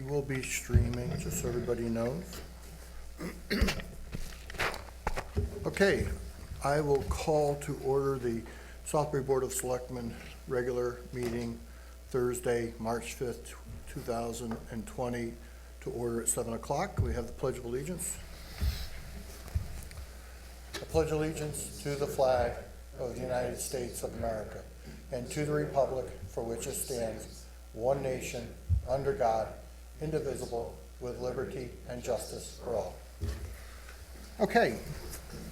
will be streaming, just so everybody knows. Okay, I will call to order the Southbury Board of Selectmen regular meeting Thursday, March 5th, 2020, to order at 7 o'clock. We have the Pledge of Allegiance. I pledge allegiance to the flag of the United States of America and to the republic for which it stands, one nation, under God, indivisible, with liberty and justice for all. Okay,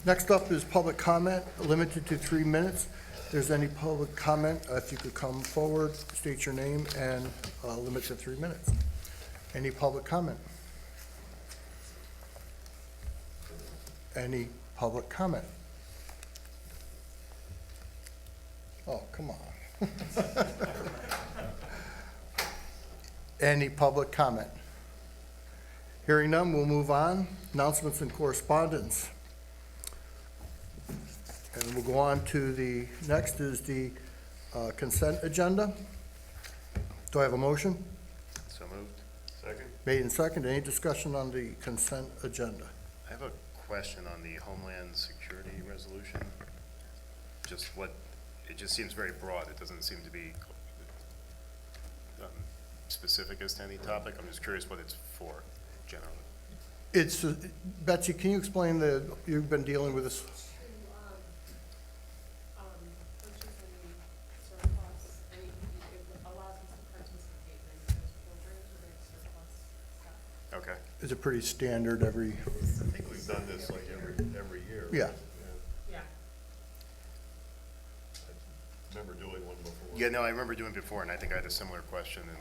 next up is public comment, limited to 3 minutes. If there's any public comment, if you could come forward, state your name, and limit to 3 minutes. Any public comment? Any public comment? Oh, come on. Any public comment? Hearing none, we'll move on. Announcements and correspondence. And we'll go on to the next is the consent agenda. Do I have a motion? So moved. Second. Made and second. Any discussion on the consent agenda? I have a question on the Homeland Security Resolution. Just what, it just seems very broad. It doesn't seem to be specific as to any topic. I'm just curious what it's for, generally. It's, Betsy, can you explain you've been dealing with this? Purchase any surplus, it allows us to participate in those programs where there's surplus stuff. Okay. Is it pretty standard every, I think we've done this like every year. yeah. Yeah. I remember doing one before. Yeah, no, I remember doing it before, and I think I had a similar question, and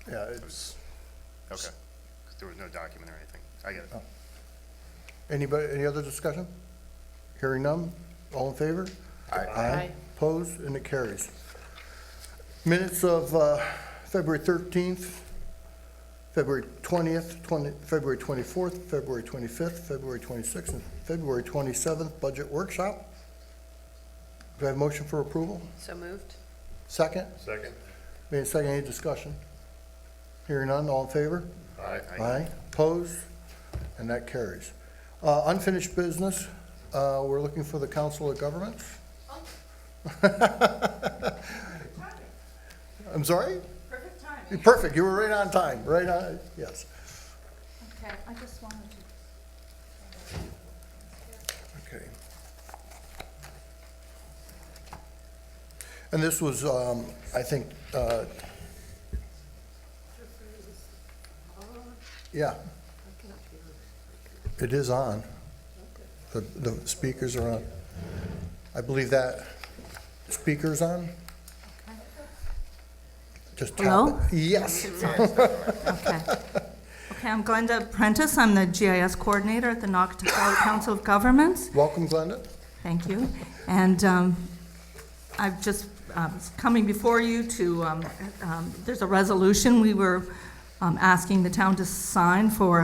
Yeah, it's, okay. 'Cause there was no document or anything. I get it. anybody, any other discussion? Hearing none, all in favor? Aye. Opposed, and it carries. Minutes of February 13th, February 20th, February 24th, February 25th, February 26th, and February 27th Budget Workshop. Do I have a motion for approval? So moved. Second? Second? Made and second, any discussion? Hearing none, all in favor? Aye. Aye. Opposed? And that carries. Unfinished business, we're looking for the Council of Governments. I'm sorry? Perfect timing. Perfect, you were right on time, right on, yes. Okay, I just wanted to. Okay. And this was, I think, yeah. It is on. The speakers are on. I believe that speaker's on. Just tap Hello? it. Yes. Okay. Okay, I'm Glenda Prentice. I'm the GIS coordinator at the Nocatee Council of Governments. Welcome, Glenda. Thank you. And I've just coming before you to, there's a resolution we were asking the town to sign for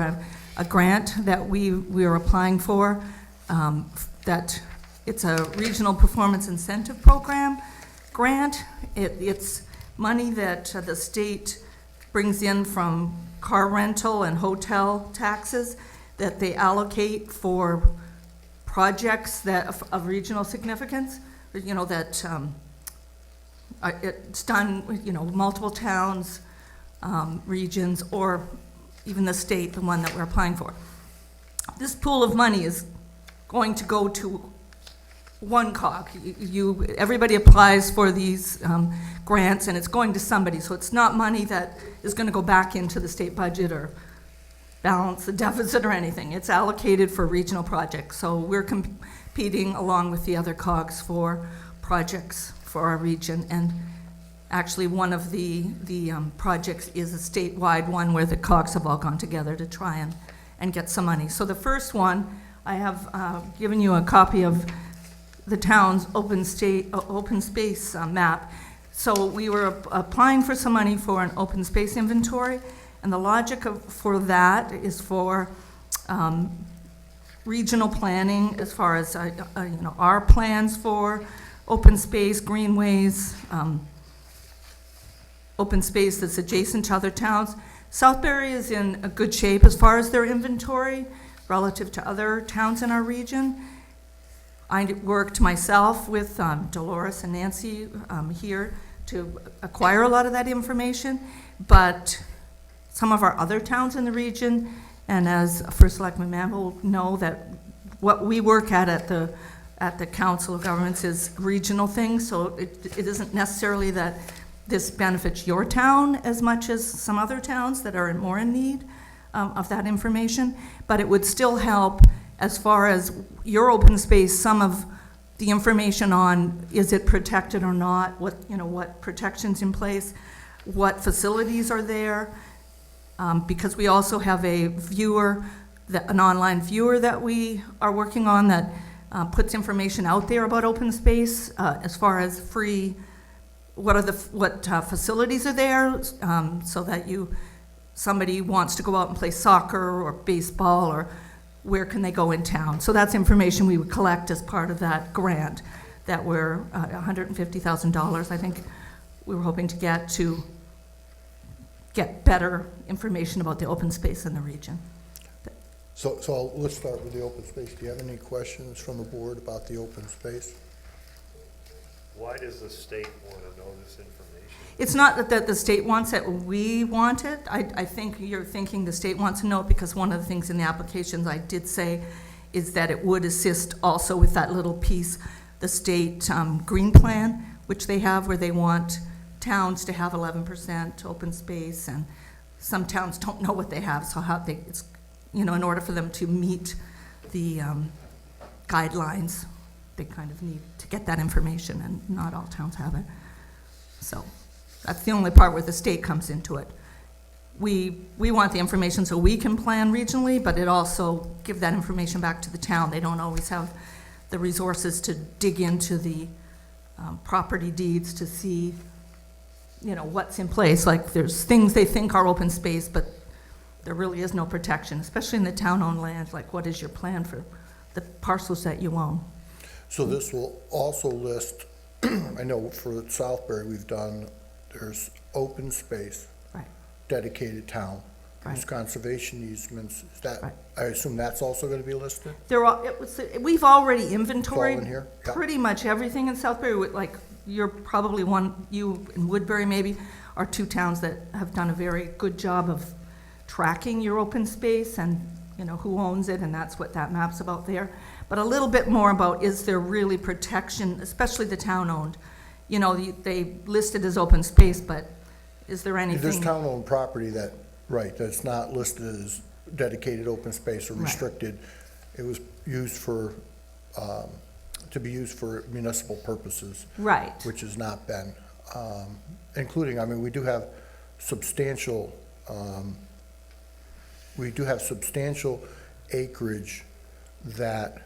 a grant that we are applying for, that it's a regional performance incentive program grant. It's money that the state brings in from car rental and hotel taxes that they allocate for projects that of regional significance, you know, that it's done, you know, multiple towns, regions, or even the state, the one that we're applying for. This pool of money is going to go to one cog. Everybody applies for these grants, and it's going to somebody. So it's not money that is going to go back into the state budget or balance the deficit or anything. It's allocated for regional projects. So we're competing along with the other cogs for projects for our region. And actually, one of the projects is a statewide one where the cogs have all gone together to try and get some money. So the first one, I have given you a copy of the town's open space map. So we were applying for some money for an open space inventory, and the logic for that is for regional planning as far as you know, our plans for open space, greenways, open space that's adjacent to other towns. Southbury is in a good shape as far as their inventory relative to other towns in our region. I worked myself with Dolores and Nancy here to acquire a lot of that information, but some of our other towns in the region, and as First Selectman man will know, that what we work at the Council of Governments is regional things, so it isn't necessarily that this benefits your town as much as some other towns that are more in need of that information, but it would still help as far as your open space, some of the information on is it protected or not, what protections in place, what facilities are there, because we also have a viewer, an online viewer that we are working on that puts information out there about open space as far as free, what facilities are there, so that somebody wants to go out and play soccer or baseball, or where can they go in town. So that's information we would collect as part of that grant that we're $150,000, I think we were hoping to get better information about the open space in the region. So let's start with the open space. Do you have any questions from the board about the open space? Why does the state want to know this information? It's not that the state wants it, we want it. I think you're thinking the state wants to know it because one of the things in the applications I did say is that it would assist also with that little piece, the state green plan, which they have, where they want towns to have 11% open space, and some towns don't know what they have, so it's, in order for them to meet the guidelines, they kind of need to get that information, and not all towns have it. So that's the only part where the state comes into it. We want the information so we can plan regionally, but it also give that information back to the town. They don't always have the resources to dig into the property deeds to see, what's in place. Like, there's things they think are open space, but there really is no protection, especially in the town-owned land. Like, what is your plan for the parcels that you own? So this will also list, I know for Southbury there's open space, Right. dedicated town, there's Right. conservation easements. Is that, Right. I assume that's also going to be listed? We've already It's all in inventoried here? Yeah. pretty much everything in Southbury. Like, you're probably you and Woodbury maybe are two towns that have done a very good job of tracking your open space and, who owns it, and that's what that map's about there. But a little bit more about, is there really protection, especially the town-owned? They list it as open space, but is there anything? There's town-owned property that's not listed as dedicated open space or Right. restricted. It was used to be used for municipal purposes. Right. Which has not been, including, we do have substantial acreage that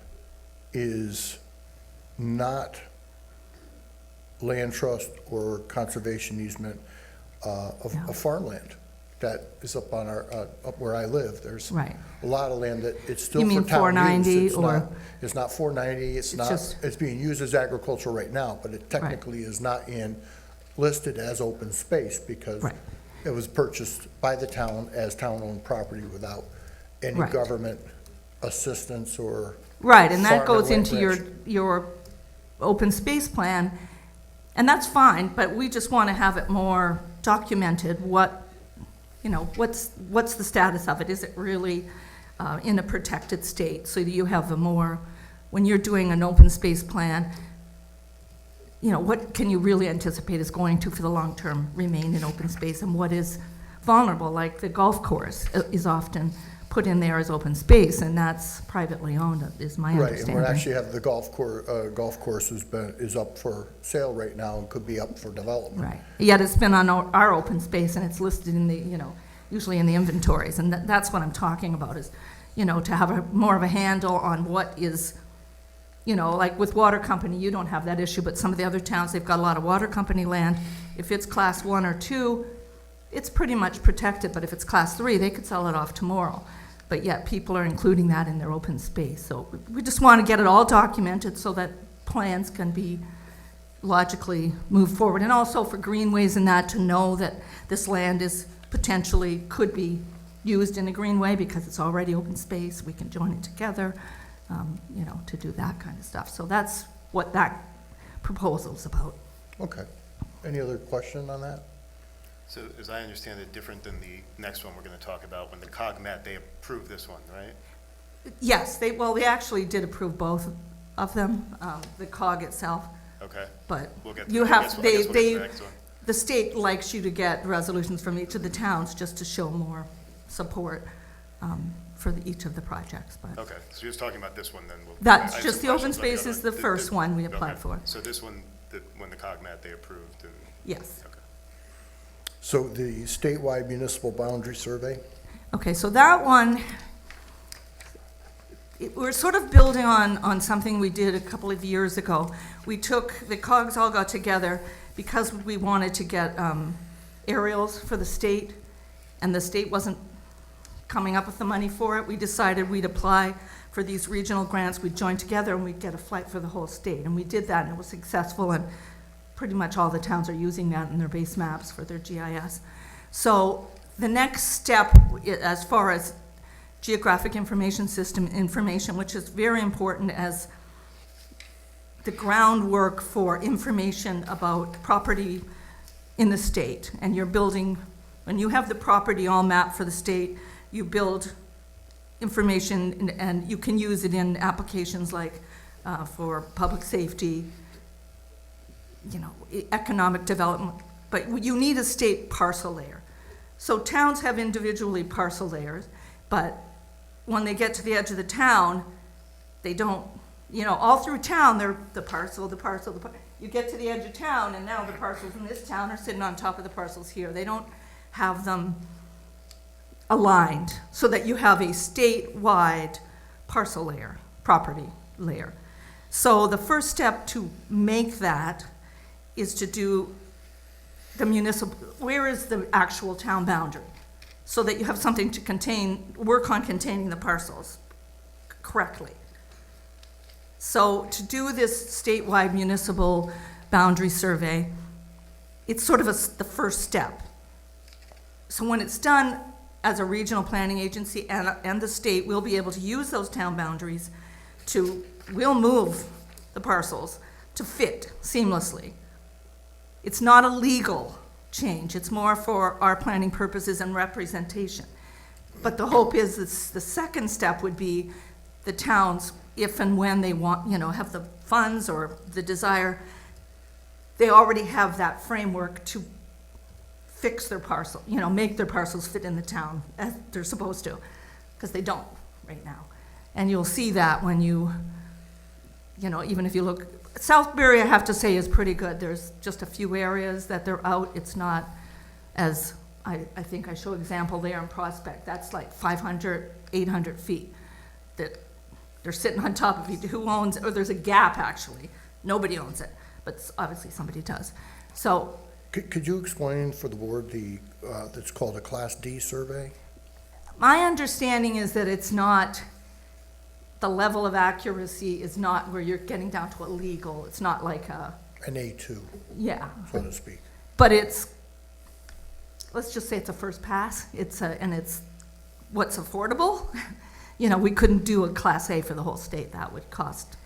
is not land trust or conservation easement of No. farmland that is up on up where I live. There's Right. a lot of land that it's still You for mean town 490 use. or- It's not 490, it's being used as agricultural right now, but it technically is not listed as open space because Right. it was purchased by the town as town-owned property without any Right. government assistance or. Right, and that farm or goes land into grant. your open space plan, and that's fine, but we just want to have it more documented, what's the status of it? Is it really in a protected state? So that you have when you're doing an open space plan, what can you really anticipate is going to, for the long term, remain in open space, and what is vulnerable, like the golf course is often put in there as open space, and that's privately owned, is my Right, understanding. and we actually have the golf course is up for sale right now and could be up for development. Right, yet it's been on our open space, and it's listed in the, usually in the inventories, and that's what I'm talking about, is, to have more of a handle on what is, like with water company, you don't have that issue, but some of the other towns, they've got a lot of water company land. If it's class 1 or 2, it's pretty much protected, but if it's class 3, they could sell it off tomorrow. But yet people are including that in their open space. So we just want to get it all documented so that plans can be logically moved forward. And also for greenways and that, to know that this land is potentially could be used in a greenway because it's already open space. We can join it together, to do that kind of stuff. So that's what that proposal's about. Okay. Any other question on that? So as I understand it, different than the next one we're going to talk about, when the COG met, they approved this one, right? Yes, they actually did approve both of them, the COG itself, Okay. but We'll get you I have, guess we'll get to the next one. the state likes you to get resolutions from each of the towns just to show more support for each of the projects, but. Okay, so you're just talking about this one then? I That's have just some the open questions on space is other the one. first one we Okay. applied for. So this one, when the COG met, they approved and, Yes. okay. So the statewide municipal boundary survey? Okay, so that one, we're sort of building on something we did a couple of years ago. We took, the COGs all got together because we wanted to get aerials for the state, and the state wasn't coming up with the money for it. We decided we'd apply for these regional grants, we'd join together and we'd get a flight for the whole state. And we did that, and it was successful, and pretty much all the towns are using that in their base maps for their GIS. So the next step, as far as geographic information system information, which is very important as the groundwork for information about property in the state. And you're building, when you have the property all mapped for the state, you build information and you can use it in applications like for public safety, economic development, but you need a state parcel layer. So towns have individually parcel layers, but when they get to the edge of the town, they don't, all through town, they're the parcel. You get to the edge of town, and now the parcels in this town are sitting on top of the parcels here. They don't have them aligned so that you have a statewide parcel layer, property layer. So the first step to make that is to do the municipal, where is the actual town boundary? So that you have something to work on containing the parcels correctly. So to do this statewide municipal boundary survey, it's sort of the first step. So when it's done as a regional planning agency and the state, we'll be able to use those town boundaries we'll move the parcels to fit seamlessly. It's not a legal change, it's more for our planning purposes and representation. But the hope is the second step would be the towns, if and when they want, have the funds or the desire, they already have that framework to fix their parcel, make their parcels fit in the town as they're supposed to, because they don't right now. And you'll see that when even if you look, Southbury, I have to say, is pretty good. There's just a few areas that they're out. It's not as, I think I show example there in Prospect. That's like 500, 800 feet that they're sitting on top of each. Who owns it? Or there's a gap, actually. Nobody owns it, but obviously somebody does. So. Could you explain for the board that's called a Class D survey? My understanding is that it's not, the level of accuracy is not where you're getting down to a legal, it's not like An A2, yeah. so to speak. But let's just say it's a first pass, and it's what's affordable. We couldn't do a Class A for the whole state, that would cost,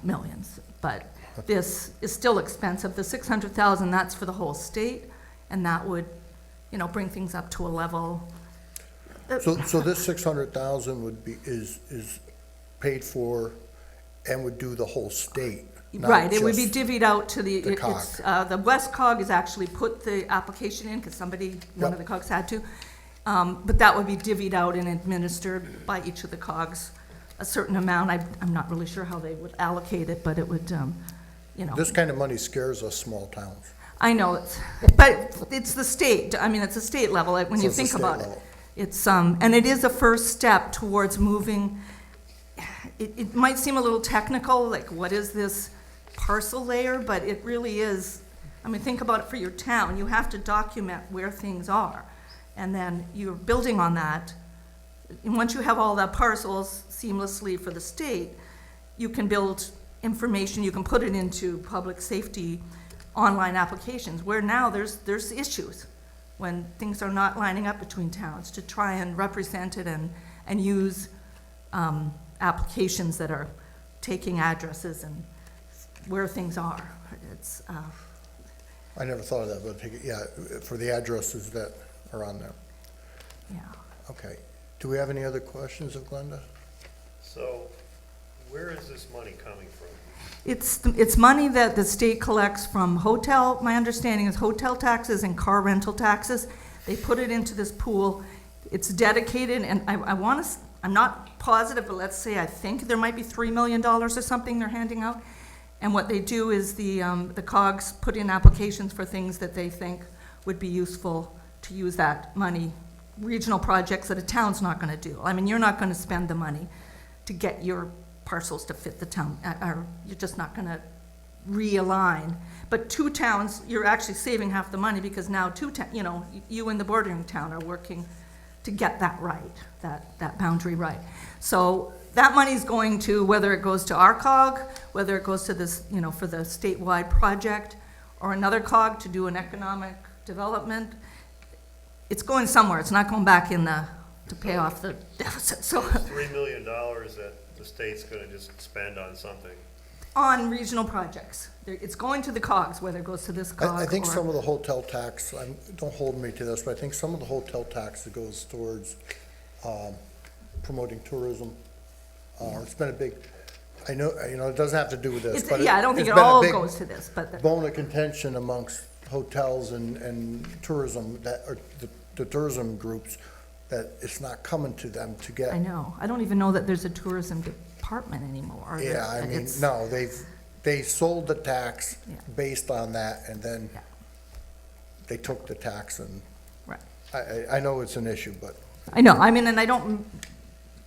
millions. But this is still expensive. The 600,000, that's for the whole state, and that would, bring things up to a level. So this 600,000 is paid for and would do the whole state, not Right, it would be just divvied out to the the West COG has actually put the application in, because one of the COGs had to. But that would be divvied out and administered by each of the COGs, a certain amount. I'm not really sure how they would allocate it, but it would, This kind of money scares us small towns. I know, but it's the state, it's a state level, when So you it's the think state about it. level. It's, and it is a first step towards moving, it might seem a little technical, like what is this parcel layer, but it really is, think about it for your town, you have to document where things are, and then you're building on that. And once you have all the parcels seamlessly for the state, you can build information, you can put it into public safety online applications, where now there's issues. when things are not lining up between towns, to try and represent it and use applications that are taking addresses and where things are. It's, I never thought of that, but take it, yeah, for the addresses that are on there. yeah. Okay. Do we have any other questions of Glenda? So where is this money coming from? It's money that the state collects from hotel, my understanding is hotel taxes and car rental taxes. They put it into this pool. It's dedicated, and I want to, I'm not positive, but let's say I think there might be $3 million or something they're handing out. And what they do is the COGS put in applications for things that they think would be useful to use that money, regional projects that a town's not gonna do. I mean, you're not gonna spend the money to get your parcels to fit the town, or you're just not gonna realign. But two towns, you're actually saving half the money, because now you and the bordering town are working to get that right, that boundary right. So that money's going to, whether it goes to our COG, whether it goes to this, for the statewide project, or another COG to do an economic development, it's going somewhere. It's not going back to pay off the deficit, so. $3 million that the state's gonna just spend on something. On regional projects. It's going to the COGs, whether it goes to this COG I think or- some of the hotel tax, don't hold me to this, but I think some of the hotel tax that goes towards promoting tourism, it's been a big, I know, it doesn't have to do with this, but Yeah, I don't think it's it been a all big goes to this, but, bone of contention amongst hotels and tourism, or the tourism groups, that it's not coming to them to get. I know. I don't even know that there's a tourism department anymore. Yeah, I mean, It's- no, they sold the tax Yeah. based on that, and then Yeah. they took the tax, and Right. I know it's an issue, but I know, I mean, and I don't,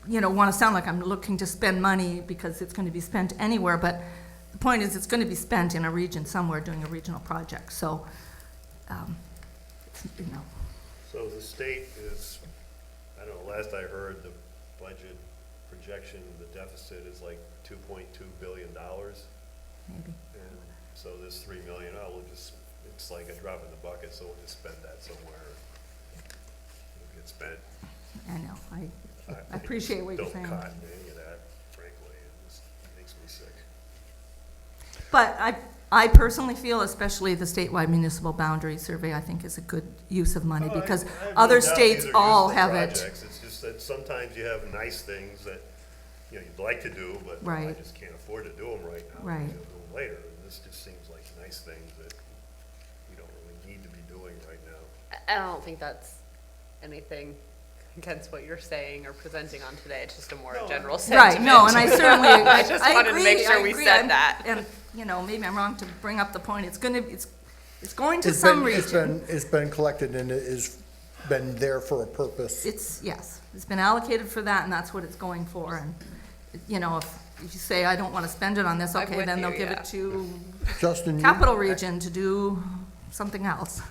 want to sound like I'm looking to spend money because it's going to be spent anywhere, but the point is, it's going to be spent in a region somewhere doing a regional project, so, you know, So the state is, I don't know, last I heard, the budget projection, the deficit is like $2.2 billion. maybe. And so this 3 million, it's like a drop in the bucket, so we'll just spend that somewhere. It'll get spent. I know, I appreciate what you're saying. Don't cotton to any of that, frankly, it just makes me sick. But I personally feel, especially the statewide municipal boundary survey, I think is a good use of money, Oh, because I have other no doubt states these are all useful have it. projects. It's just that sometimes you have nice things that, you'd like to do, but I Right. just can't afford to do them right now. Right. You'll do them later, and this just seems like nice things that we don't really need to be doing right now. I don't think that's anything against what you're saying or presenting on today. It's just a more No, general sentiment. Right, no, and I certainly, I just I wanted to make agree, sure I we agree. said I'm- that. And, maybe I'm wrong to bring up the point, it's going to it's some been, region. it's been collected and it has been there for a purpose. Yes, it's been allocated for that, and that's what it's going for, and, if you say, I don't want to spend it on this, I'm okay, with then they'll you, give yeah. it to Justin, Capital Region to do something else.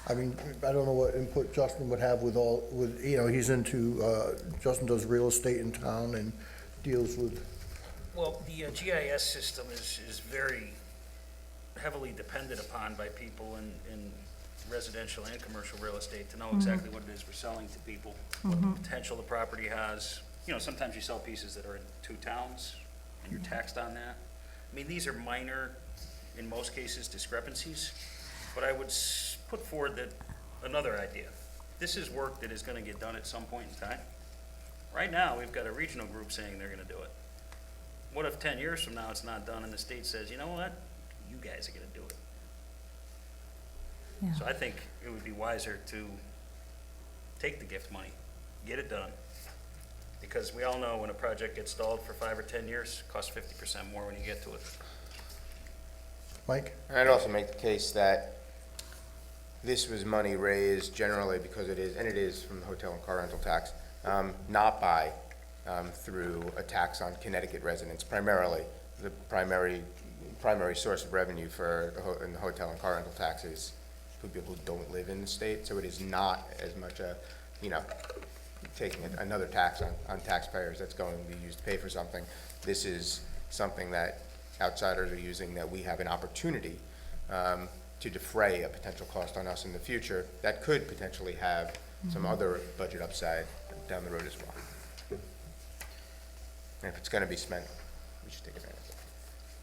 I mean, I don't know what input Justin would have he's into, Justin does real estate in town and deals with, Well, the GIS system is very heavily depended upon by people in residential and commercial real estate to know exactly what it is we're selling to people, what potential the property has. Sometimes you sell pieces that are in two towns, and you're taxed on that. I mean, these are minor, in most cases, discrepancies, but I would put forward another idea. This is work that is gonna get done at some point in time. Right now, we've got a regional group saying they're gonna do it. What if 10 years from now it's not done and the state says, you know what, you guys are gonna do it? Yeah. So I think it would be wiser to take the gift money, get it done. Because we all know when a project gets stalled for 5 or 10 years, it costs 50% more when you get to it. Mike? And I'd also make the case that this was money raised generally because it is from the hotel and car rental tax, not through a tax on Connecticut residents, primarily. The primary source of revenue for in the hotel and car rental taxes for people who don't live in the state, so it is not as much taking another tax on taxpayers that's going to be used to pay for something. This is something that outsiders are using that we have an opportunity to defray a potential cost on us in the future that could potentially have some other budget upside down the road as well. And if it's gonna be spent, we should take advantage of it.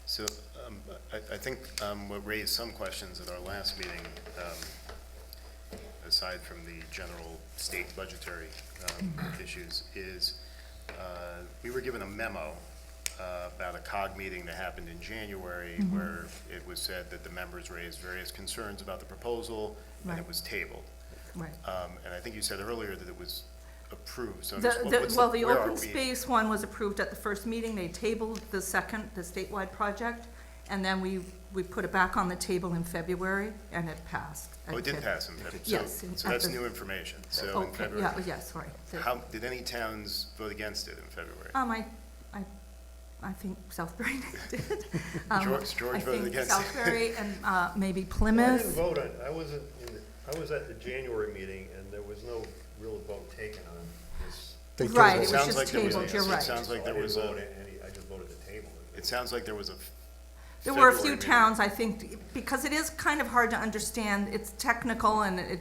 So, I think, what raised some questions at our last meeting, aside from the general state budgetary, issues, is, we were given a memo, about a COG meeting that happened in January, where it was said that the members raised various concerns about the proposal, and it Right. was tabled. Right. And I think you said earlier that it was approved, so I'm The, just, the, well, the where are open we? space one was approved at the first meeting, they tabled the second, the statewide project, and then we put it back on the table in February, and it passed. Oh, it did pass in February, Yes, so at that's the- new information, so in Okay, February. yeah, yes, sorry. How, did any towns vote against it in February? I think Southbury did. George voted against it. I think Southbury and, maybe I didn't Plymouth. vote on, I wasn't in the, I was at the January meeting, and there was no real vote taken on this. They Right, tabled it was Sounds just like there was a- tabled, you're it right. sounds like So there I was didn't a, vote any, I just voted to table it. it sounds like there was a There were a few February meeting. towns, I think, because it is kind of hard to understand, it's technical and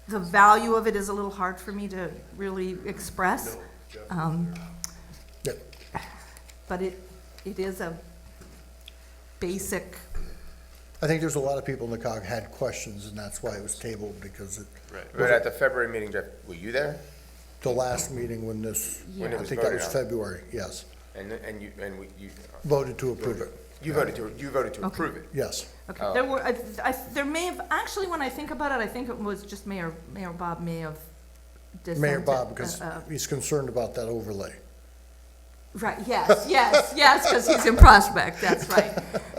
the value of it is a little hard for me to really express. No, Jeff was Um, there. Yeah. But it is a basic, I think there's a lot of people in the COG had questions, and that's why it was tabled, because it, right. But at the February meeting, Jeff, were you there? the last meeting when this, When it I was think that voted was on. February, yes, You voted to approve it, voted to Okay. approve it. yes. okay, Oh. there were, there may have, actually, when I think about it, I think it was just Mayor Bob may have dissented. Mayor Bob, because uh, he's concerned about that overlay. Right, yes, because he's in Prospect, that's right.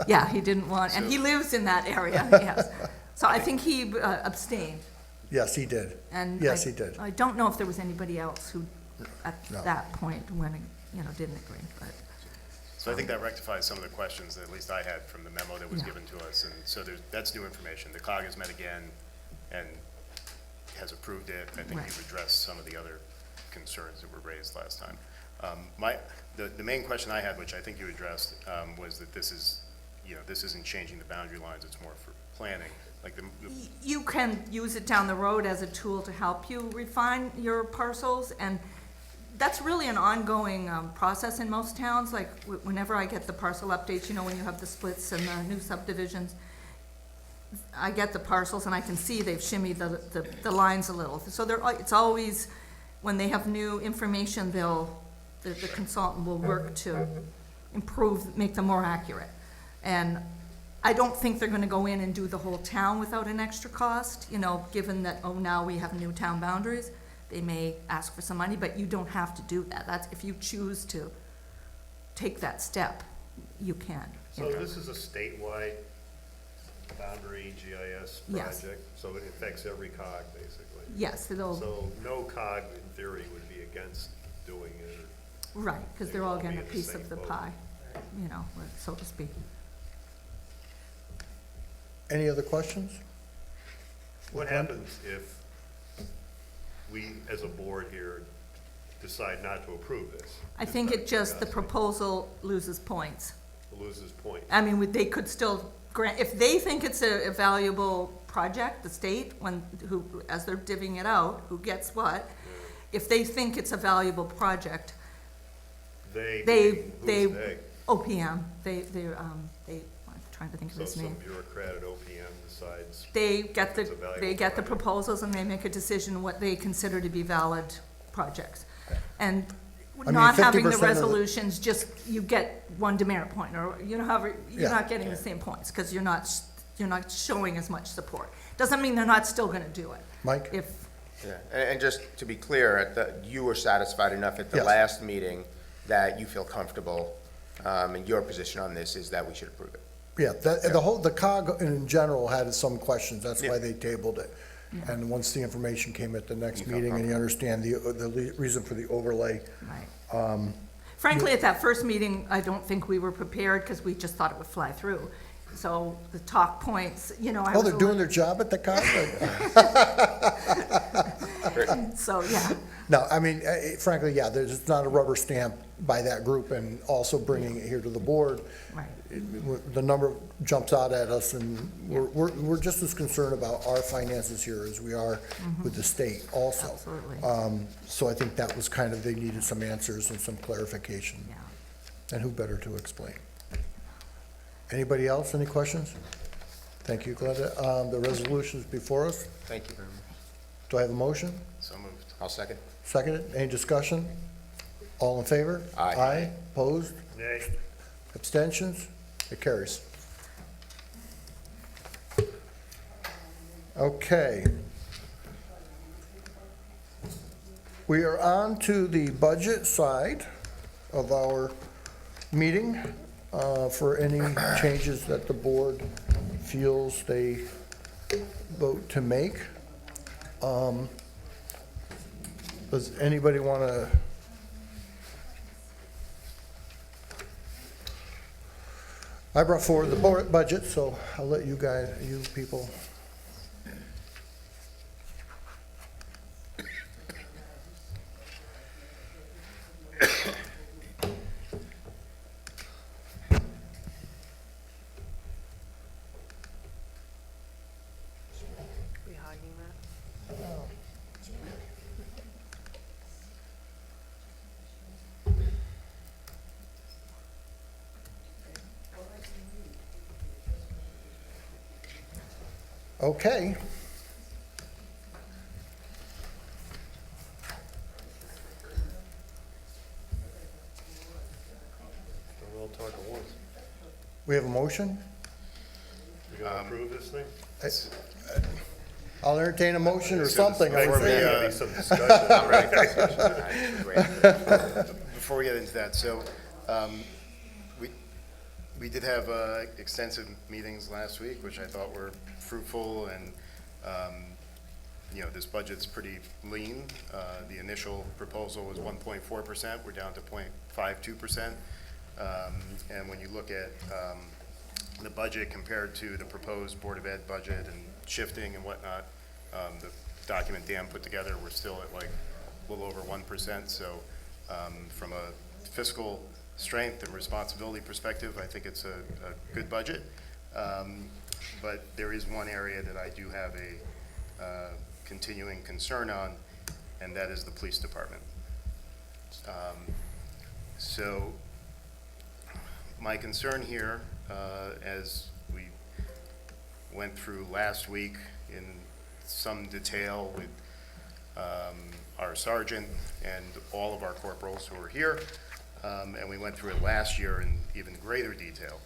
Yeah, he didn't want, and he lives in that area, yes. So I think he abstained, Yes, he did. and. Yes, I- he did. I don't know if there was anybody else who, at No. that point, when, didn't agree, but, So I think that rectifies some of the questions that at least I had from the memo that was Yeah. given to us, and so that's new information. The COG has met again and has approved it. I think Right. you've addressed some of the other concerns that were raised last time. The main question I had, which I think you addressed, was that this is, this isn't changing the boundary lines, it's more for planning, like you can use it down the road as a tool to help you refine your parcels, and that's really an ongoing process in most towns, like whenever I get the parcel updates, when you have the splits and the new subdivisions, I get the parcels and I can see they've shimmied the lines a little. So it's always, when they have new information, the consultant will work to improve, make them more accurate. And I don't think they're gonna go in and do the whole town without an extra cost, given that, now we have new town boundaries. They may ask for some money, but you don't have to do that. That's, if you choose to take that step, you can. So this is a statewide boundary GIS Yes. project, so it affects every COG, basically. Yes, it'll, So no COG, in theory, would be against doing it. right, because they're all getting a They'll be in the piece same of the boat. pie, so to speak. Any other questions? What happens if we, as a board here, decide not to approve this? I think it just, the proposal loses points. Loses point. I mean, they could still grant, if they think it's a valuable project, the state, as they're divvying it out, who gets what, if they think it's a valuable project, They, they, who's they? OPM, I'm trying to think of So his some name. bureaucrat at OPM decides, They get It's a valuable they get the project. proposals and they make a decision what they consider to be valid projects. And mean, not having the 50% of the- resolutions, just, you get one demerit point, or, however, you're Yeah. not getting the same points, because you're not showing as much support. Doesn't mean they're not still gonna do it. Mike? If, Yeah, and just to be clear, you were satisfied enough at the Yes. last meeting that you feel comfortable, and your position on this is that we should approve it. Yeah, the COG in general had some questions, that's why Yeah. they tabled it. And once the information came at the next You felt meeting, and you understand the reason for the overlay, right. Frankly, at that first meeting, I don't think we were prepared, because we just thought it would fly through. So the talk points, I oh, was they're a doing little- their job at the COG? So, yeah, No, I mean, frankly, yeah, there's not a rubber stamp by that group, and also bringing it here to the board, right. the number jumps out at us, and we're just as concerned about our finances here as we are with the state also. Absolutely. So I think that was kind of, they needed some answers and some clarification. Yeah. And who better to explain? Anybody else, any questions? Thank you, Glenda. The resolution is before us. Thank you very much. Do I have a motion? So moved. I'll second. Seconded. Any discussion? All in favor? Aye. Aye. Opposed? Nay. Abstentions? It carries. Okay. We are on to the budget side of our meeting for any changes that the board feels they vote to make. Does anybody want to? I brought forward the board budget, so I'll let you guys, you people. We hogging that? Okay. Don't all talk at once. We have a motion. You gonna approve this thing? I'll entertain a motion or So something. I before would we, say. Maybe some discussion. Before we get into that, so, we did have, extensive meetings last week, which I thought were fruitful, and, this budget's pretty lean. The initial proposal was 1.4%, we're down to 0.52%. And when you look at, the budget compared to the proposed Board of Ed budget and shifting and whatnot, the document Dan put together, we're still at like a little over 1%. So from a fiscal strength and responsibility perspective, I think it's a good budget. But there is one area that I do have a continuing concern on, and that is the police department. So my concern here, as we went through last week in some detail with our sergeant and all of our corporals who are here, and we went through it last year in even greater detail,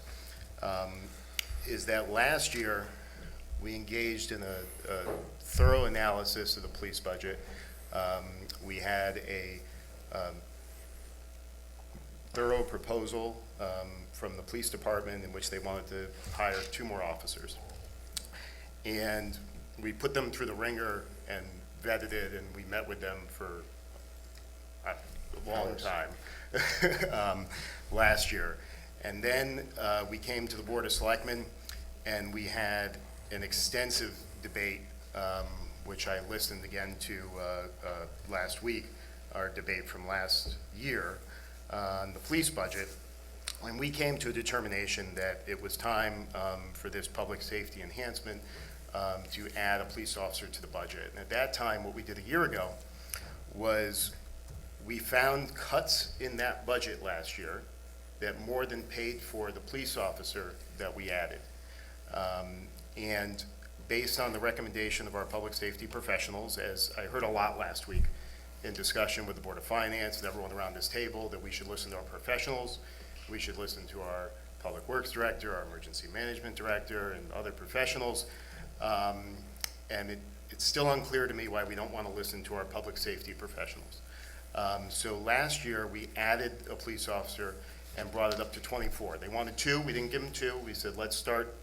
is that last year we engaged in a thorough analysis of the police budget. We had a thorough proposal from the police department in which they wanted to hire 2 more officers. And we put them through the ringer and vetted it, and we met with them for a long time last year. And then we came to the Board of Selectmen, and we had an extensive debate, which I listened again to last week, our debate from last year on the police budget. When we came to a determination that it was time for this public safety enhancement to add a police officer to the budget. And at that time, what we did a year ago was we found cuts in that budget last year that more than paid for the police officer that we added. And based on the recommendation of our public safety professionals, as I heard a lot last week in discussion with the Board of Finance and everyone around this table, that we should listen to our professionals, we should listen to our Public Works Director, our Emergency Management Director, and other professionals. And it's still unclear to me why we don't want to listen to our public safety professionals. So last year, we added a police officer and brought it up to 24. They wanted 2, we didn't give them 2. We said, let's start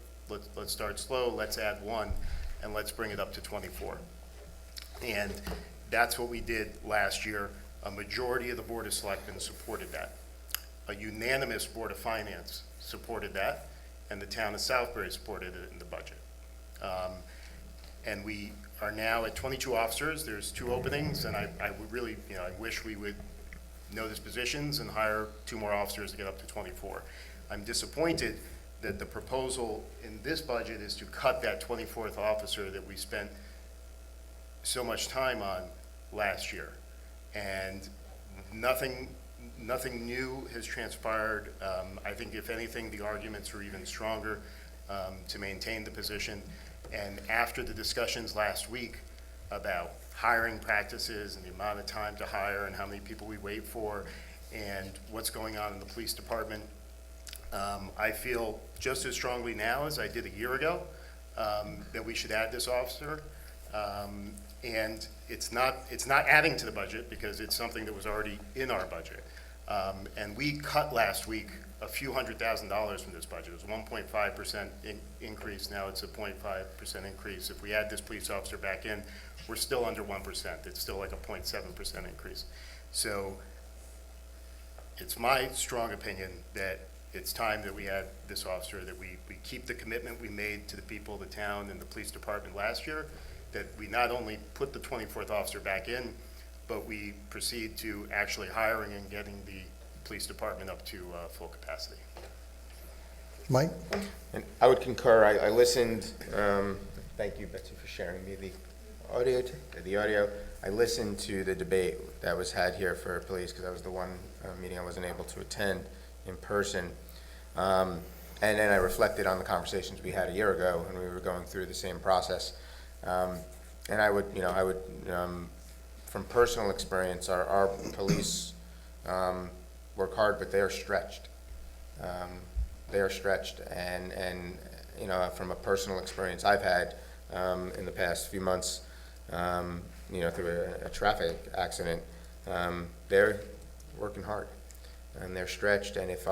slow, let's add 1, and let's bring it up to 24. And that's what we did last year. A majority of the Board of Selectmen supported that. A unanimous Board of Finance supported that, and the town of Southbury supported it in the budget. And we are now at 22 officers. There's 2 openings, and I would really, I wish we would know these positions and hire 2 more officers to get up to 24. I'm disappointed that the proposal in this budget is to cut that 24th officer that we spent so much time on last year. And nothing new has transpired. I think if anything, the arguments are even stronger to maintain the position. And after the discussions last week about hiring practices and the amount of time to hire and how many people we wait for and what's going on in the police department, I feel just as strongly now as I did a year ago that we should add this officer. And it's not adding to the budget because it's something that was already in our budget. And we cut last week a few $100,000 from this budget. It was a 1.5% increase. Now it's a 0.5% increase. If we add this police officer back in, we're still under 1%. It's still like a 0.7% increase. So it's my strong opinion that it's time that we add this officer, that we keep the commitment we made to the people of the town and the police department last year, that we not only put the 24th officer back in, but we proceed to actually hiring and getting the police department up to full capacity. Mike? And I would concur. I listened, thank you, Betsy, for sharing me the audio. I listened to the debate that was had here for police, because that was the one meeting I wasn't able to attend in person. And then I reflected on the conversations we had a year ago when we were going through the same process. And I would, from personal experience, our police work hard, but they are stretched. They are stretched, and from a personal experience I've had in the past few months, through a traffic accident, they're working hard, and they're stretched. And if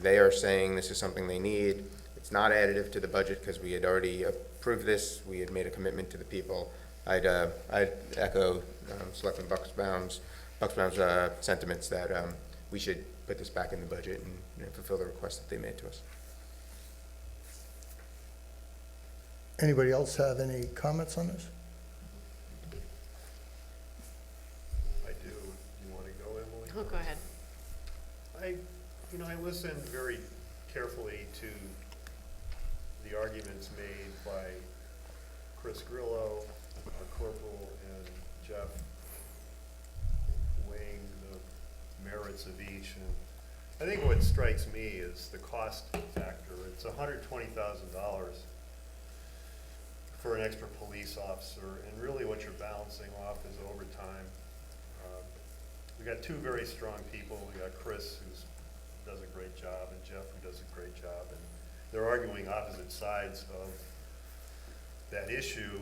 they are saying this is something they need, it's not additive to the budget because we had already approved this. We had made a commitment to the people. I'd echo Selectman Bucksbaum's sentiments that we should put this back in the budget and fulfill the request that they made to us. Anybody else have any comments on this? I do. You want to go, Emily? Oh, go ahead. I listened very carefully to the arguments made by Chris Grillo, our corporal, and Jeff, weighing the merits of each. And I think what strikes me is the cost factor. It's $120,000 for an extra police officer, and really what you're balancing off is overtime. We got 2 very strong people. We got Chris, who does a great job, and Jeff, who does a great job, and they're arguing opposite sides of that issue.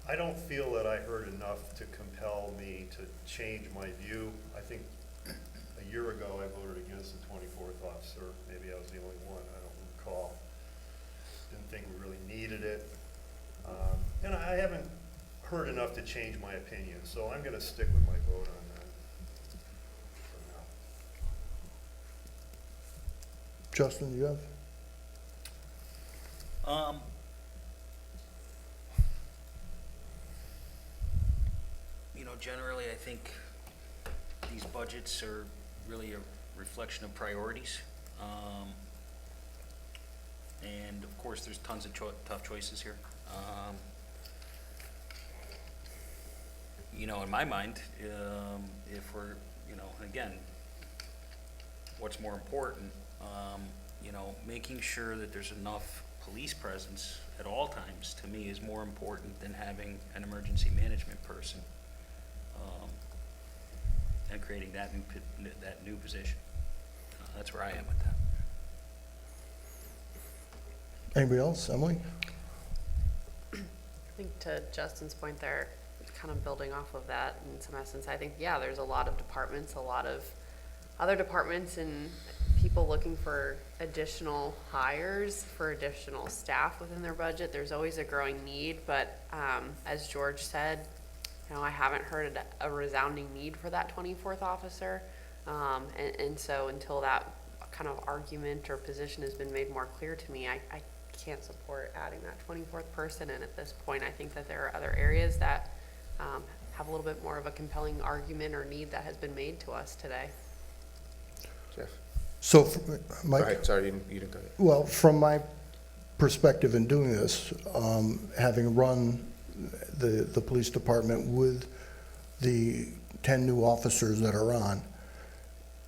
I don't feel that I heard enough to compel me to change my view. I think a year ago I voted against the 24th officer. Maybe I was the only one, I don't recall. Didn't think we really needed it. And I haven't heard enough to change my opinion, so I'm going to stick with my vote on that for now. Justin, do you have? Generally, I think these budgets are really a reflection of priorities. And of course, there's tons of tough choices here. In my mind, if we're, again, what's more important, making sure that there's enough police presence at all times, to me, is more important than having an emergency management person and creating that new position. That's where I am with that. Anybody else? Emily? I think to Justin's point there, kind of building off of that in some essence, I think, yeah, there's a lot of departments, a lot of other departments and people looking for additional hires, for additional staff within their budget. There's always a growing need, but as George said, I haven't heard a resounding need for that 24th officer. And so until that kind of argument or position has been made more clear to me, I can't support adding that 24th person, and at this point, I think that there are other areas that have a little bit more of a compelling argument or need that has been made to us today. Jeff? So, Go Mike? ahead, sorry, you didn't go ahead. Well, from my perspective in doing this, having run the police department with the 10 new officers that are on,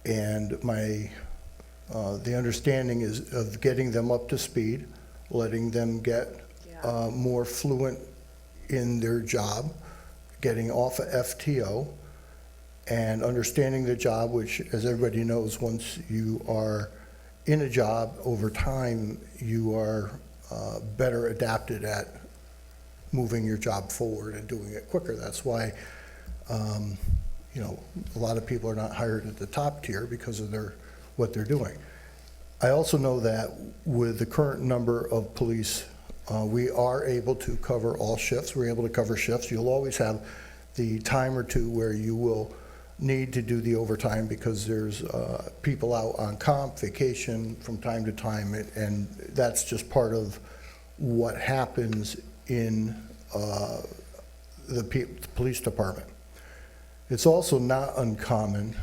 and the understanding is of getting them up to speed, letting them get Yeah. more fluent in their job, getting off of FTO, and understanding the job, which, as everybody knows, once you are in a job, over time, you are better adapted at moving your job forward and doing it quicker. That's why, a lot of people are not hired at the top tier because of what they're doing. I also know that with the current number of police, we are able to cover all shifts. We're able to cover shifts. You'll always have the time or two where you will need to do the overtime because there's people out on comp, vacation from time to time, and that's just part of what happens in the police department. It's also not uncommon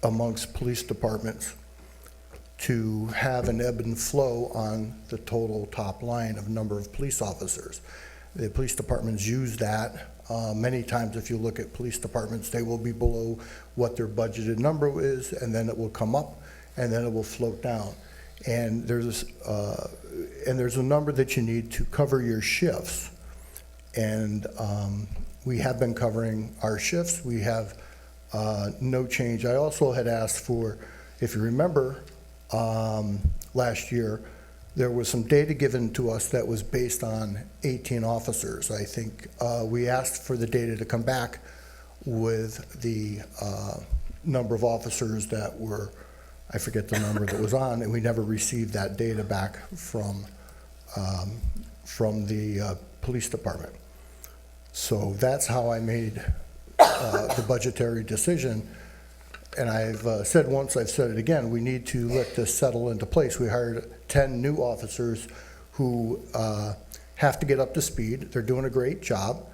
amongst police departments to have an ebb and flow on the total top line of number of police officers. The police departments use that. Many times, if you look at police departments, they will be below what their budgeted number is, and then it will come up, and then it will float down. And there's a number that you need to cover your shifts. And we have been covering our shifts. We have no change. I also had asked for, if you remember, last year, there was some data given to us that was based on 18 officers. I think we asked for the data to come back with the number of officers that were, I forget the number that was on, and we never received that data back from the police department. So that's how I made the budgetary decision. And I've said once, I've said it again, we need to let this settle into place. We hired 10 new officers who have to get up to speed. They're doing a great job.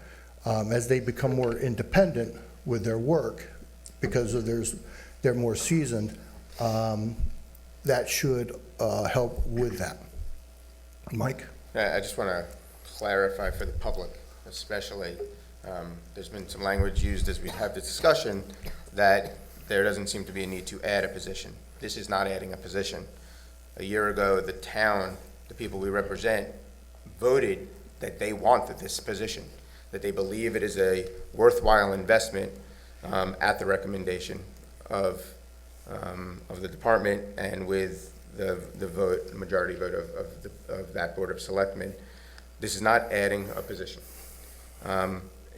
As they become more independent with their work, because they're more seasoned, that should help with that. Mike? I just want to clarify for the public, especially, there's been some language used as we have this discussion that there doesn't seem to be a need to add a position. This is not adding a position. A year ago, the town, the people we represent, voted that they wanted this position, that they believe it is a worthwhile investment at the recommendation of the department and with the majority vote of that Board of Selectmen. This is not adding a position.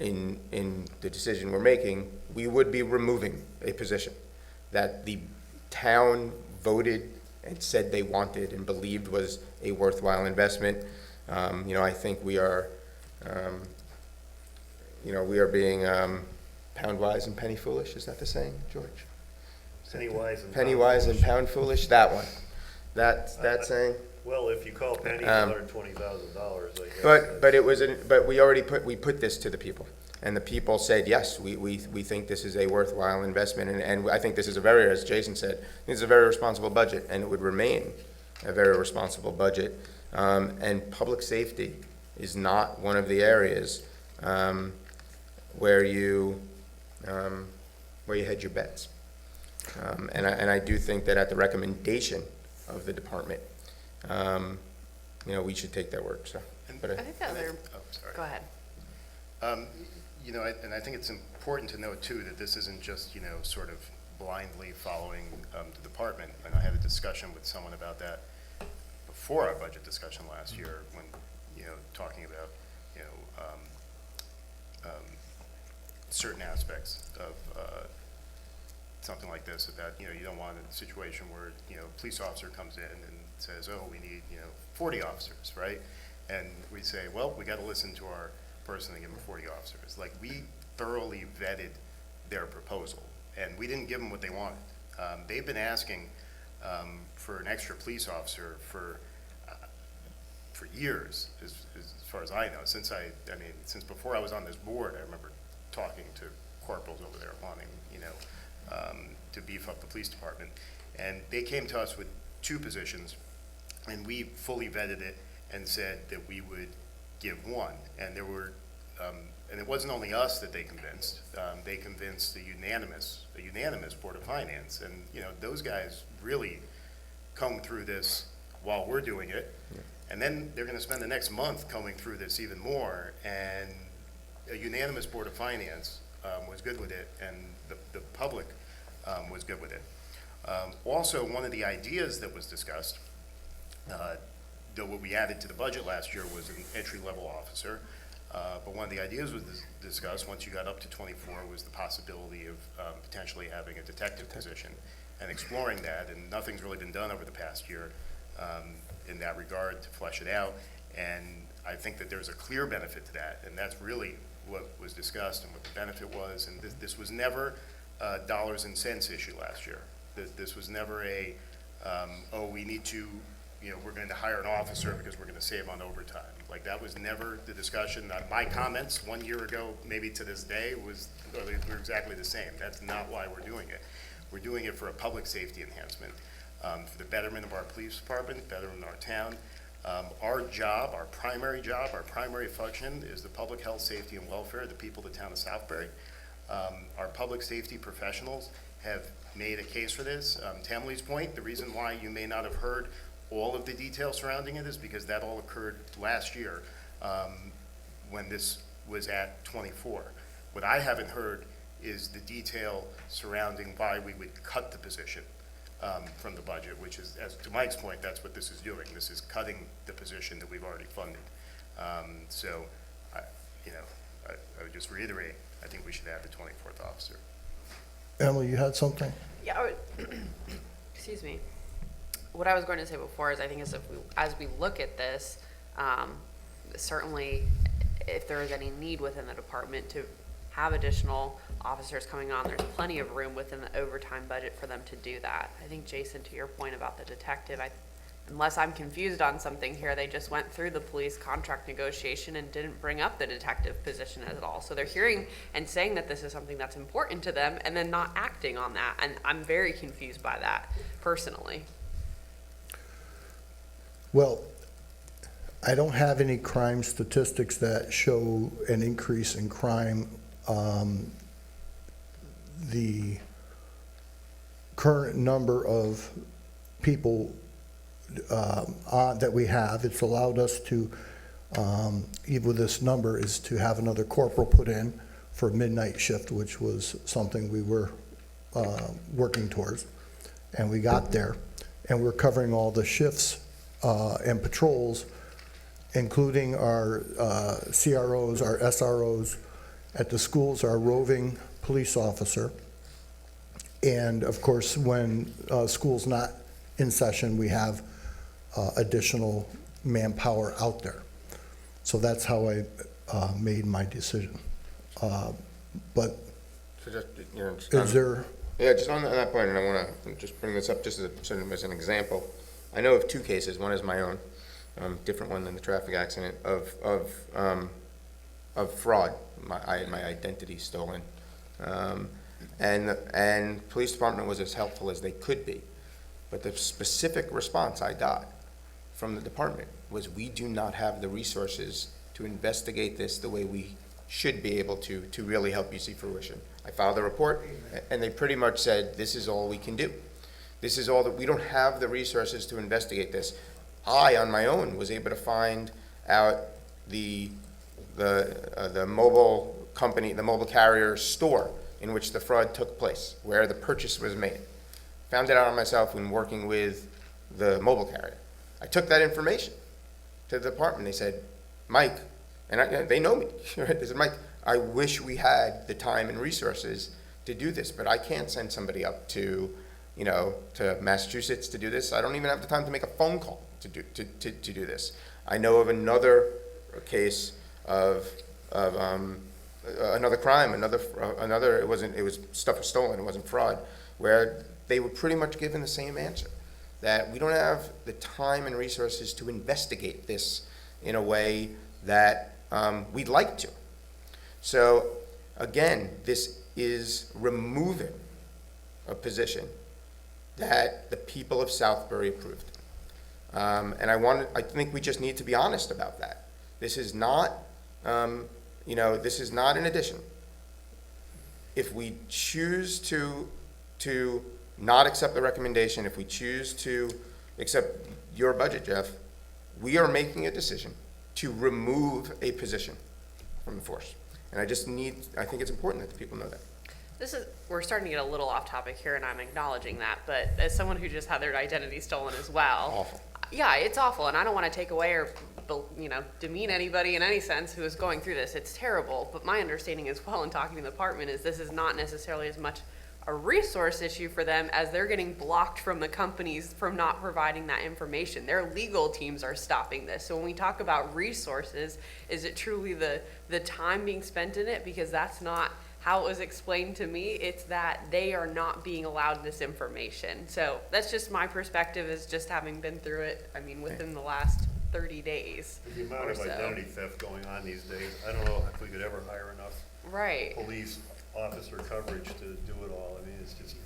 In the decision we're making, we would be removing a position that the town voted and said they wanted and believed was a worthwhile investment. I think we are, we are being pound wise and penny foolish. Is that the saying, George? Penny wise and pound foolish. That one. That saying. Well, if you call pennies $120,000, I guess. But we put this to the people, and the people said, yes, we think this is a worthwhile investment, and I think this is as Jason said, this is a very responsible budget, and it would remain a very responsible budget. And public safety is not one of the areas where you hedge your bets. And I do think that at the recommendation of the department, we should take their word, so. But I think the other, sorry. go ahead. And I think it's important to note too that this isn't just, sort of blindly following the department. And I had a discussion with someone about that before our budget discussion last year when, talking about, certain aspects of something like this, about, you don't want a situation where, a police officer comes in and says, oh, we need, 40 officers, right? And we say, well, we got to listen to our person and give them 40 officers. Like, we thoroughly vetted their proposal, and we didn't give them what they wanted. They've been asking for an extra police officer for for years, as far as I know, since since before I was on this board, I remember talking to corporals over there wanting, to beef up the police department. And they came to us with 2 positions, and we fully vetted it and said that we would give 1. And there were, and it wasn't only us that they convinced a unanimous Board of Finance. And, those guys really comb through this while we're doing it. And then they're gonna spend the next month combing through this even more. And a unanimous Board of Finance was good with it, and the public was good with it. Also, one of the ideas that was discussed, though what we added to the budget last year was an entry-level officer, but one of the ideas was discussed, once you got up to 24, was the possibility of potentially having a detective position and exploring that, and nothing's really been done over the past year in that regard to flesh it out. And I think that there's a clear benefit to that, and that's really what was discussed and what the benefit was. And this was never a dollars and cents issue last year. This was never a, we need to, we're going to hire an officer because we're going to save on overtime. Like, that was never the discussion. My comments 1 year ago, maybe to this day, were exactly the same. That's not why we're doing it. We're doing it for a public safety enhancement, for the betterment of our police department, betterment of our town. Our job, our primary function is the public health, safety, and welfare of the people of the town of Southbury. Our public safety professionals have made a case for this. To Emily's point, the reason why you may not have heard all of the details surrounding it is because that all occurred last year when this was at 24. What I haven't heard is the detail surrounding why we would cut the position from the budget, which is, as to Mike's point, that's what this is doing. This is cutting the position that we've already funded. So, I would just reiterate, I think we should add the 24th officer. Emily, you had something? Yeah, excuse me. What I was going to say before is I think as we look at this, certainly if there is any need within the department to have additional officers coming on, there's plenty of room within the overtime budget for them to do that. I think, Jason, to your point about the detective, unless I'm confused on something here, they just went through the police contract negotiation and didn't bring up the detective position at all. So they're hearing and saying that this is something that's important to them and then not acting on that. And I'm very confused by that, personally. Well, I don't have any crime statistics that show an increase in crime. The current number of people that we have, it's allowed us to, even with this number, is to have another corporal put in for midnight shift, which was something we were working towards. And we got there, and we're covering all the shifts and patrols, including our CROs, our SROs, at the schools, our roving police officer. And of course, when school's not in session, we have additional manpower out there. So that's how I made my decision. But So just, is there, Yeah, just on that point, and I want to just bring this up just as an example. I know of 2 cases. One is my own, different one than the traffic accident, of fraud. I had my identity stolen, and police department was as helpful as they could be. But the specific response I got from the department was, we do not have the resources to investigate this the way we should be able to really help you see fruition. I filed a report, and they pretty much said, this is all we can do. This is all that, we don't have the resources to investigate this. I, on my own, was able to find out the mobile company, the mobile carrier store in which the fraud took place, where the purchase was made. Found it out on myself when working with the mobile carrier. I took that information to the department. They said, Mike, and they know me, right? They said, Mike, I wish we had the time and resources to do this, but I can't send somebody up to Massachusetts to do this. I don't even have the time to make a phone call to do this. I know of another case of another crime, it was stuff was stolen, it wasn't fraud, where they were pretty much given the same answer, that we don't have the time and resources to investigate this in a way that we'd like to. So again, this is removing a position that the people of Southbury approved. And I think we just need to be honest about that. This is not, this is not an addition. If we choose to not accept the recommendation, if we choose to accept your budget, Jeff, we are making a decision to remove a position from the force. And I think it's important that the people know that. We're starting to get a little off topic here, and I'm acknowledging that, but as someone who just had their identity stolen as well. Awful. Yeah, it's awful, and I don't want to take away or, demean anybody in any sense who is going through this. It's terrible, but my understanding as well in talking to the department is this is not necessarily as much a resource issue for them as they're getting blocked from the companies from not providing that information. Their legal teams are stopping this. So when we talk about resources, is it truly the time being spent in it? Because that's not how it was explained to me. It's that they are not being allowed this information. So that's just my perspective, is just having been through it, within the last 30 days The amount or of so. identity theft going on these days, I don't know if we could ever hire enough Right. police officer coverage to do it all.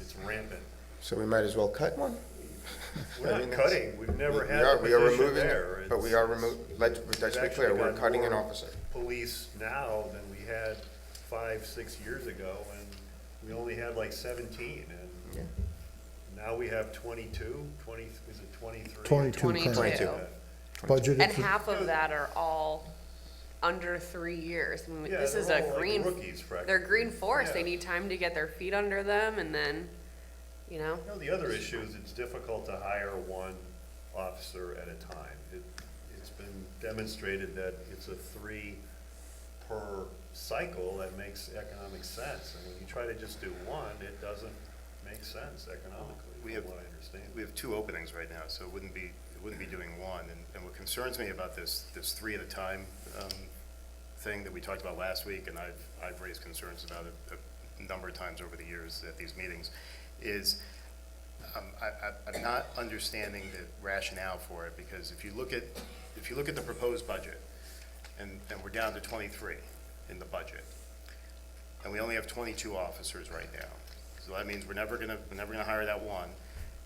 It's rampant. So we might as well cut one. We're not cutting, we've never had We a are position removing, there. but we are removing, let's be clear, we're cutting an officer. Police now than we had 5-6 years ago, and we only had like 17, Yeah. and now we have 22, is it 23? 22 22. currently. Budgeted And for- half of that are all under 3 years. Yeah, This is they're a all like green, rookies practically. they're green force. They Yeah. need time to get their feet under them, and then, The other issue is it's difficult to hire one officer at a time. It's been demonstrated that it's a 3 per cycle that makes economic sense. And when you try to just do one, it doesn't make sense economically, We from have- what I understand. We have 2 openings right now, so it wouldn't be doing one. And what concerns me about this 3 at a time thing that we talked about last week, and I've raised concerns about it a number of times over the years at these meetings, is I'm not understanding the rationale for it, because if you look at the proposed budget, and we're down to 23 in the budget, and we only have 22 officers right now. So that means we're never gonna hire that one,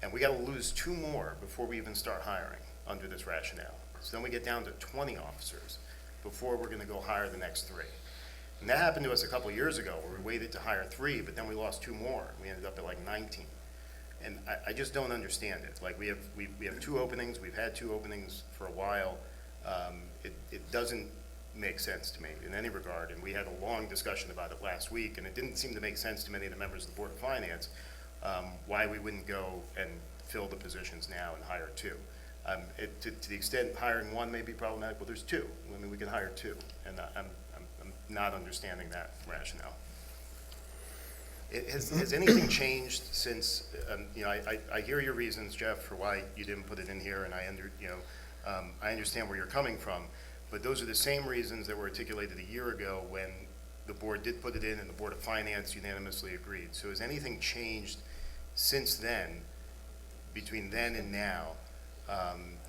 and we gotta lose 2 more before we even start hiring under this rationale. So then we get down to 20 officers before we're gonna go hire the next 3. And that happened to us a couple years ago, where we waited to hire 3, but then we lost 2 more. We ended up at like 19. And I just don't understand it. Like, we have 2 openings, we've had 2 openings for a while. It doesn't make sense to me in any regard, and we had a long discussion about it last week, and it didn't seem to make sense to many of the members of the Board of Finance, why we wouldn't go and fill the positions now and hire 2. To the extent hiring 1 may be problematic, well, there's 2. We can hire 2, and I'm not understanding that rationale. Has anything changed since, I hear your reasons, Jeff, for why you didn't put it in here, and I understand where you're coming from, but those are the same reasons that were articulated a year ago when the board did put it in and the Board of Finance unanimously agreed. So has anything changed since then, between then and now,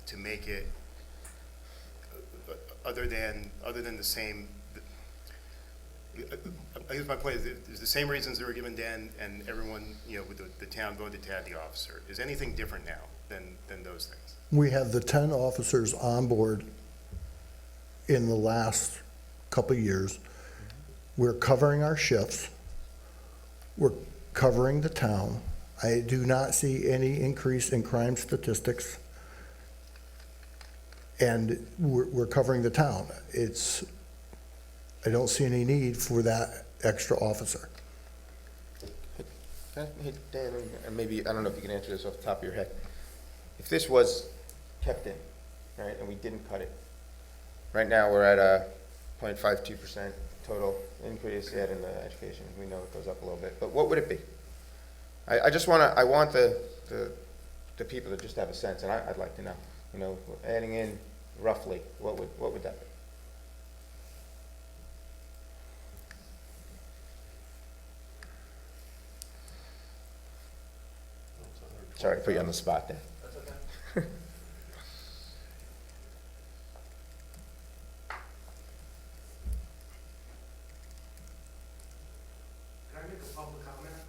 to make it, other than the same, I guess my point is the same reasons that were given then, and everyone, with the town voted to add the officer. Is anything different now than those things? We have the 10 officers on board in the last couple of years. We're covering our shifts. We're covering the town. I do not see any increase in crime statistics. And we're covering the town. I don't see any need for that extra officer. Hey, Dan, and maybe, I don't know if you can answer this off the top of your head. If this was kept in, right, and we didn't cut it, right now we're at a 0.52% total increase, yet in the education, we know it goes up a little bit, but what would it be? I want the people to just have a sense, and I'd like to know, adding in roughly, what would that be? Sorry to put you on the spot there.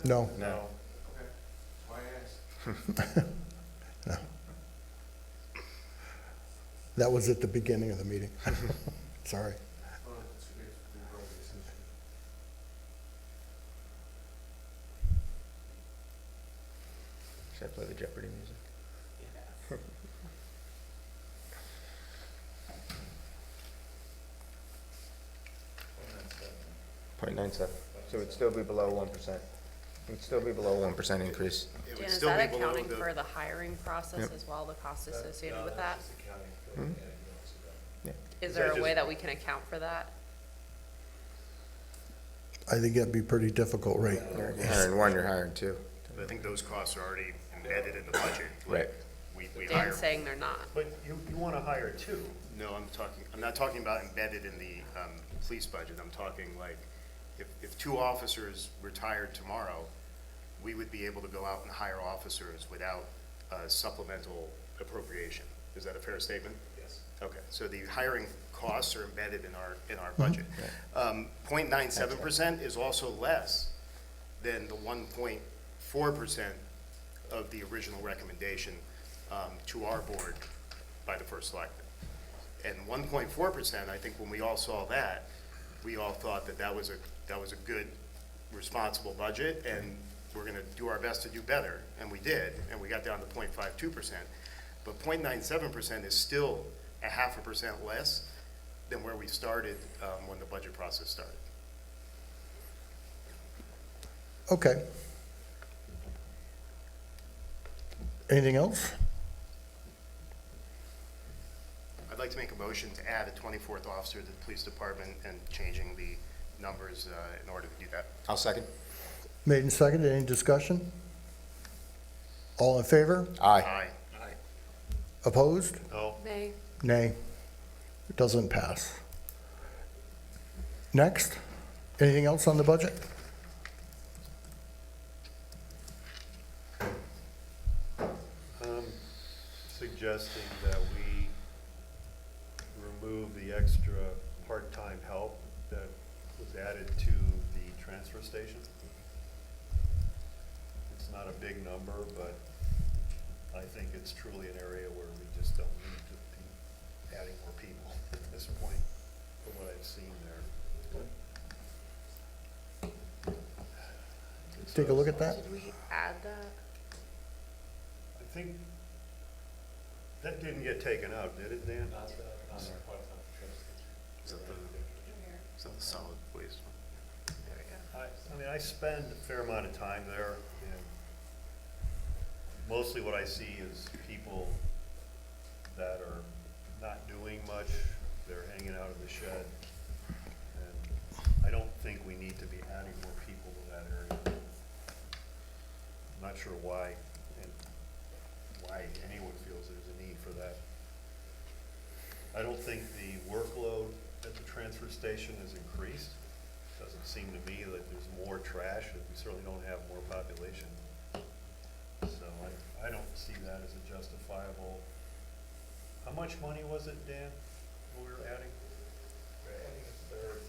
No. No. That was at the beginning of the meeting. Sorry. Should I play the Jeopardy music? 0.97, so it'd still be below 1%. It'd still be below 1% increase. It would Dan, is still that be below accounting the- for the hiring process Yep. as well, the costs associated with that? Yeah. Is Is there that a way just- that we can account for that? I think that'd be pretty difficult rate. You're hiring one, you're hiring two. I think those costs are already embedded in the budget. Right. We hire. Dan's saying they're not. But you want to hire two. No, I'm not talking about embedded in the police budget. I'm talking like, if two officers retired tomorrow, we would be able to go out and hire officers without supplemental appropriation. Is that a fair statement? Yes. Okay, so the hiring costs are embedded in our budget. 0.97% is also less than the 1.4% of the original recommendation to our board by the first selectman. And 1.4%, I think when we all saw that, we all thought that that was a good, responsible budget, and we're gonna do our best to do better, and we did, and we got down to 0.52%. But 0.97% is still a 0.5% less than where we started when the budget process started. Okay. Anything else? I'd like to make a motion to add a 24th officer to the police department and changing the numbers in order to do that. I'll second. Made and seconded, any discussion? All in favor? Aye. Aye. Opposed? No. Nay. Nay. It doesn't pass. Next, anything else on the budget? Suggesting that we remove the extra part-time help that was added to the transfer station. It's not a big number, but I think it's truly an area where we just don't need to be adding more people at this point, from what I've seen there. Take a look at that. Did we add that? I think that didn't get taken out, did it, Dan? Is that the solid waste one? There we go. I mean, I spend a fair amount of time there, and mostly what I see is people that are not doing much, they're hanging out in the shed. And I don't think we need to be adding more people to that area. I'm not sure why, and why anyone feels there's a need for that. I don't think the workload at the transfer station has increased. Doesn't seem to me that there's more trash, and we certainly don't have more population. So I don't see that as a justifiable. How much money was it, Dan, we were adding? We're adding a third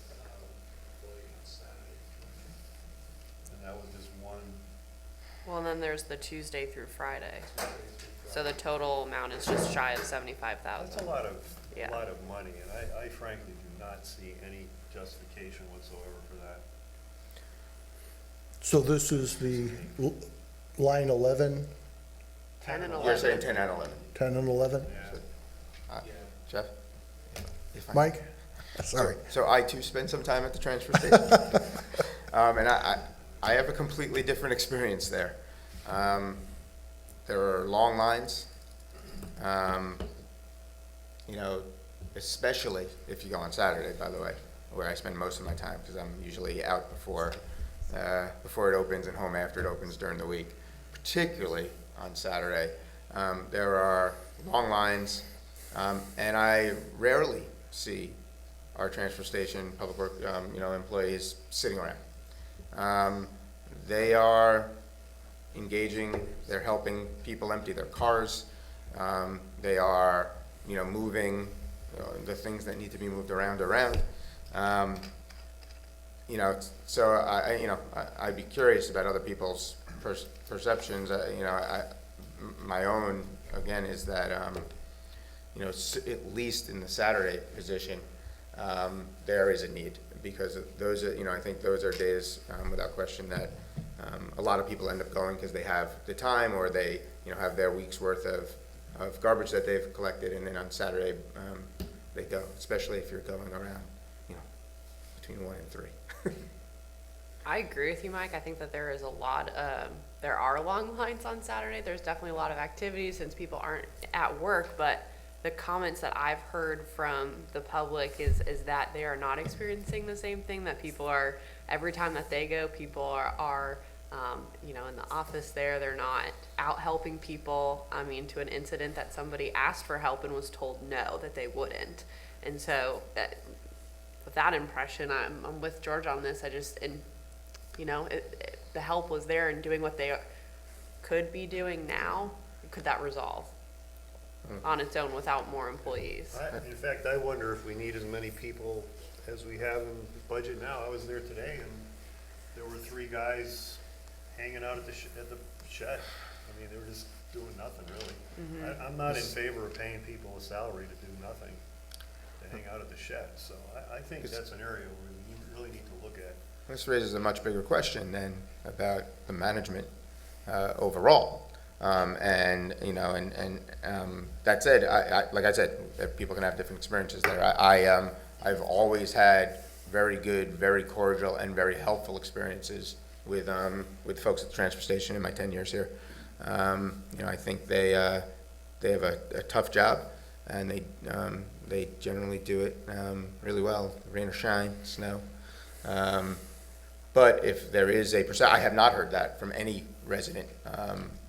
employee on Saturday. And that was just one, Well, and then there's the Tuesday through Friday. So the total amount is just shy of 75,000. that's a lot of Yeah. money, and I frankly do not see any justification whatsoever for that. So this is the line 11, 10 and You're 11. saying 10 and 11. 10 and 11? Yeah. Jeff? If I- Mike? Sorry. So I too spend some time at the transfer station. And I have a completely different experience there. There are long lines. You know, especially if you go on Saturday, by the way, where I spend most of my time, because I'm usually out before it opens and home after it opens during the week, particularly on Saturday. There are long lines, and I rarely see our transfer station, public work, employees sitting around. They are engaging, they're helping people empty their cars. They are, moving the things that need to be moved around. you know, so I'd be curious about other people's perceptions. My own, again, is that, at least in the Saturday position, there is a need, because those are, I think those are days, without question, that a lot of people end up going because they have the time, or they, have their week's worth of garbage that they've collected, and then on Saturday, they go, especially if you're going around, between 1 and 3. I agree with you, Mike. I think that there is a lot, there are long lines on Saturday. There's definitely a lot of activities since people aren't at work, but the comments that I've heard from the public is that they are not experiencing the same thing, that people are, every time that they go, people are in the office there, they're not out helping people. I mean, to an incident that somebody asked for help and was told no, that they wouldn't. And so with that impression, I'm with George on this. The help was there, and doing what they could be doing now, could that resolve on its own without more employees? In fact, I wonder if we need as many people as we have in the budget now. I was there today, and there were 3 guys hanging out at the shed. I mean, they were just doing nothing, really. I'm not in favor of paying people a salary to do nothing, to hang out at the shed. So I think that's an area where we really need to look at. This raises a much bigger question then about the management overall. That said, like I said, people can have different experiences there. I've always had very good, very cordial, and very helpful experiences with folks at the transfer station in my 10 years here. I think they have a tough job, and they generally do it really well, rain or shine, snow. But if there is I have not heard that from any resident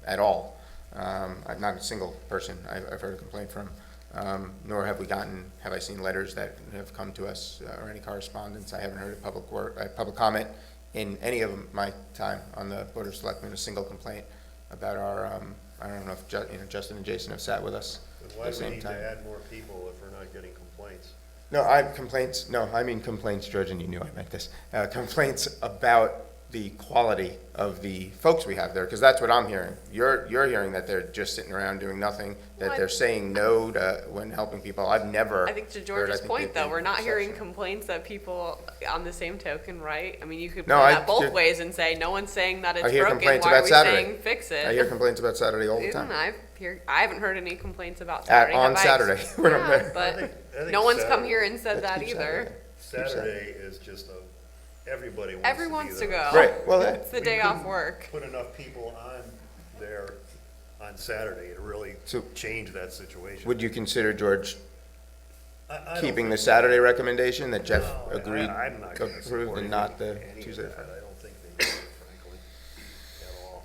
at all. Not a single person I've heard a complaint from, nor have I seen letters that have come to us or any correspondence. I haven't heard a public comment in any of my time on the Board of Selectmen, a single complaint about our, I don't know if Justin and Jason have sat with us But at why the do we same need to time. add more people if we're not getting complaints? I mean complaints, George, and you knew I meant this. Complaints about the quality of the folks we have there, because that's what I'm hearing. You're hearing that they're just sitting around doing nothing, that Well, they're saying no to when helping people. I've never. I think to heard- George's I think point, they've though, we're been not hearing exceptional. complaints that people, on the same token, right? I mean, you could No, play I that both did- ways and say, no one's saying that it's I hear broken, complaints why are about we Saturday. saying fix it? I hear complaints about Saturday all the time. I haven't heard any complaints about Saturday. On have I? Saturday, when I'm Yeah, there. but I think no one's come Saturday- here and said Let's that keep either. Saturday is just everybody wants to be Everyone wants to there. go. Right, well, It's the We day off couldn't work. Put enough people on there on Saturday to really So- change that situation. Would you consider, George, I don't keeping the think- Saturday recommendation that Jeff No, agreed, I'm not gonna approved, support and not the any of Tuesday? that. I don't think they do it, frankly, at all.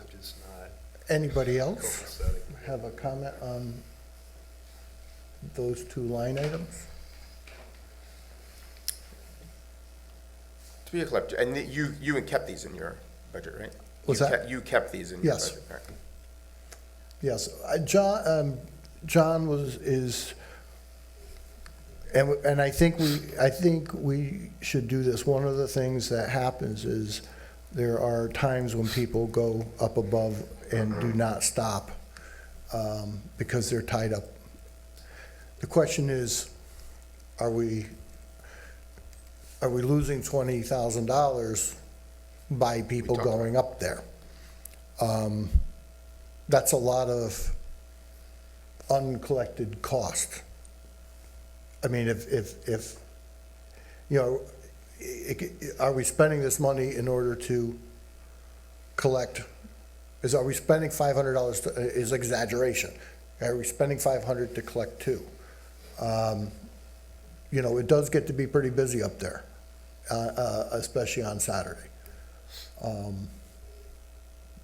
I'm just not Anybody else copacetic. have a comment on those 2 line items? To be a collector, and you kept these in your budget, right? What's You that? kept- You kept these in your Yes. budget, right? Yes, John and I think we should do this. One of the things that happens is there are times when people go up above and do not stop, because they're tied up. The question is, are we losing $20,000 by people talked about going up there? That's a lot of uncollected cost. I mean, if, are we spending this money in order to collect, are we spending $500 is exaggeration. Are we spending $500 to collect 2? It does get to be pretty busy up there, especially on Saturday.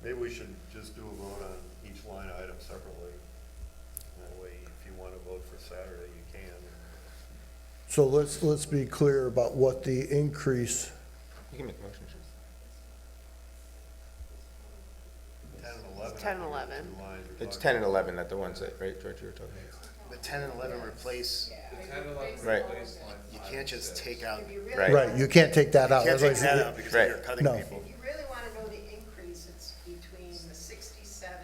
Maybe we should just do a vote on each line item separately. That way, if you want to vote for Saturday, you can. So let's be clear about what the increase, You can make a motion. 10 and 11. 10 and 11. It's 10 and 11 that the ones that, right, George, you were talking about? the 10 and 11 replace, The 10, 11 Right. baseline. you can't just take out, If you really Right. Right, you can't take that out. can't take otherwise that you- out because Right. then you're cutting No. people. If you really wanna know the increase, it's between the 67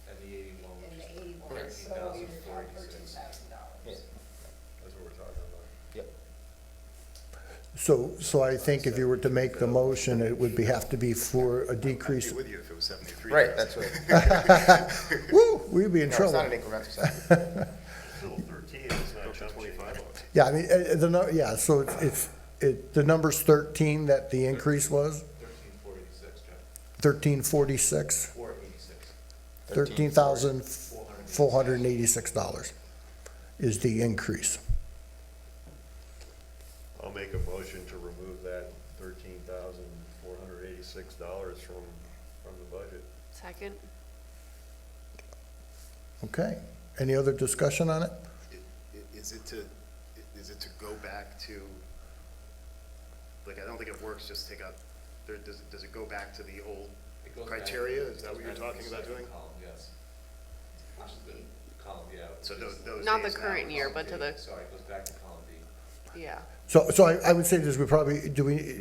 And the 81, and which the is 81, Right. so you're talking $13,486. $13,000. Yeah. That's what we're talking about. Yep. So I think if you were to make the motion, it would have to be for a I'd decrease. be with you if it was 73. Right, that's what, Woo, we'd be in no, it's trouble. not an incremental salary. Still 13, it's Go not to chump 25 change. bucks. Yeah, I mean, yeah, so the number's 13 that the increase was, 13,486, Jeff, 1346, 486. $13,486 is the increase. I'll make a motion to remove that $13,486 from the budget. Second? Okay, any other discussion on it? Is it to go back to, like, I don't think it works, just take out, does it go back to the old It goes back to- criteria? Is that what you're it goes back to talking the about second doing? column, yes. Which is the column, yeah. So which is those Not the days now current are- year, but to the, Sorry, it goes back to column B. yeah. So I would say this,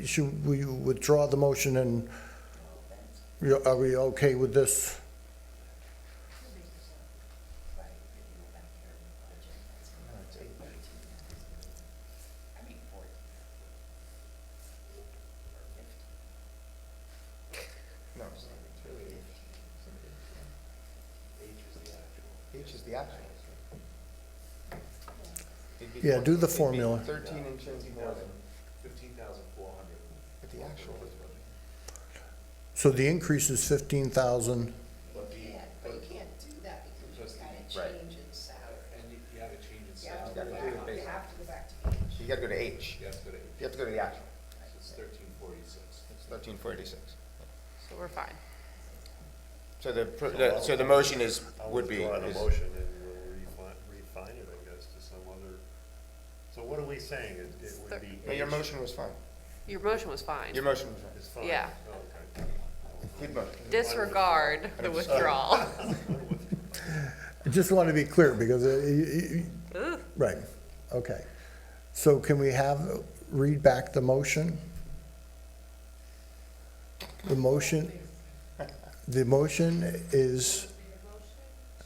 should we withdraw the motion and, are we okay with this? No, it's really H is the actual. It'd be Yeah, do the it'd be formula. 13 and change more than, 15,400. but the actual is what? So the increase is 15,000, But the, But you can't do that because you've got Right. to change in salary. and you have a change in You have to salary. go gotta do back, the you base. have to go back to H. You gotta go to H. You have to go to, You have to go to the actual. it's 13,486. It's 13,486. So we're fine. So so the motion is, I'll would be, withdraw the is- motion and we'll refine it, I guess, to some other, so what are we saying? It would be. no, your H motion was fine. Your motion was fine. Your motion was fine. is fine. Yeah. Oh, okay. Good motion. Disregard the withdrawal. I just want to be clear because, Ugh. right, okay. So can we read back the motion? The motion is, Made a motion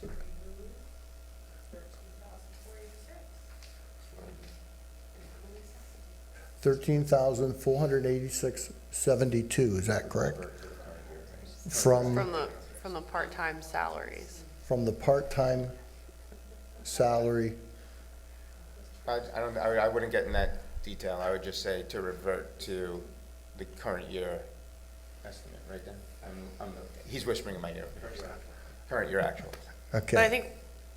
to remove $13,486. 13,486.72, is that correct? From From the part-time salaries. the part-time salary, I wouldn't get in that detail. I would just say to revert to the current year estimate, right then? He's whispering in my ear. Current year actual. But I okay. think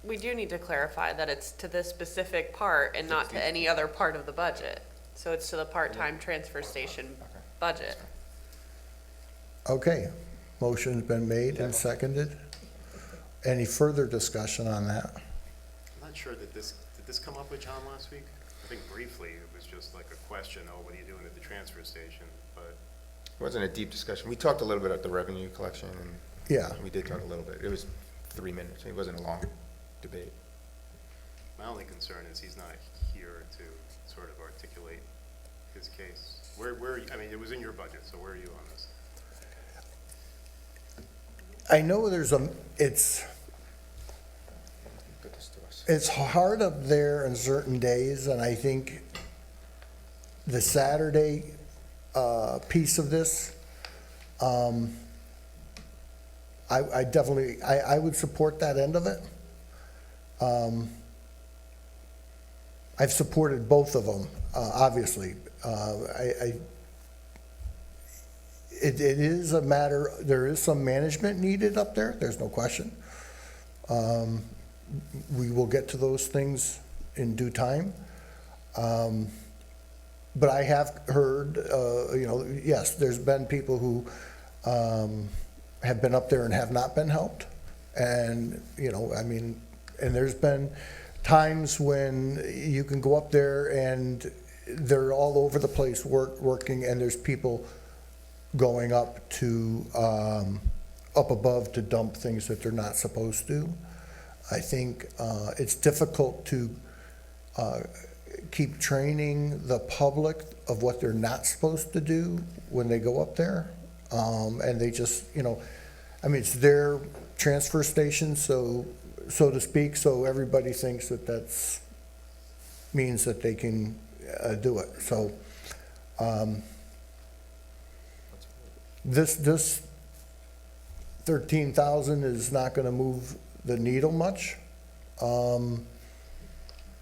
we do need to clarify that it's to this specific part and not to any other part of the budget. So it's to the part-time transfer station budget. Okay, motion's been made and seconded. Any further discussion on that? I'm not sure did this come up with John last week? I think briefly, it was just like a question, oh, what are you doing at the transfer station? But It wasn't a deep discussion. We talked a little bit about the revenue collection, and Yeah, we did talk a little bit. It was 3 minutes. It wasn't a long debate. my only concern is he's not here to sort of articulate his case. Where, I mean, it was in your budget, so where are you on this? I know it's Put this to us. It's hard up there on certain days, and I think the Saturday piece of this, I definitely, I would support that end of it. I've supported both of them, obviously. It is a matter, there is some management needed up there, there's no question. We will get to those things in due time. But I have heard, yes, there's been people who have been up there and have not been helped. And, and there's been times when you can go up there and they're all over the place working, and there's people going up to, up above to dump things that they're not supposed to. I think it's difficult to keep training the public of what they're not supposed to do when they go up there. And they just, I mean, it's their transfer station, so to speak, so everybody thinks that that's, means that they can do it. So this 13,000 is not gonna move the needle much. And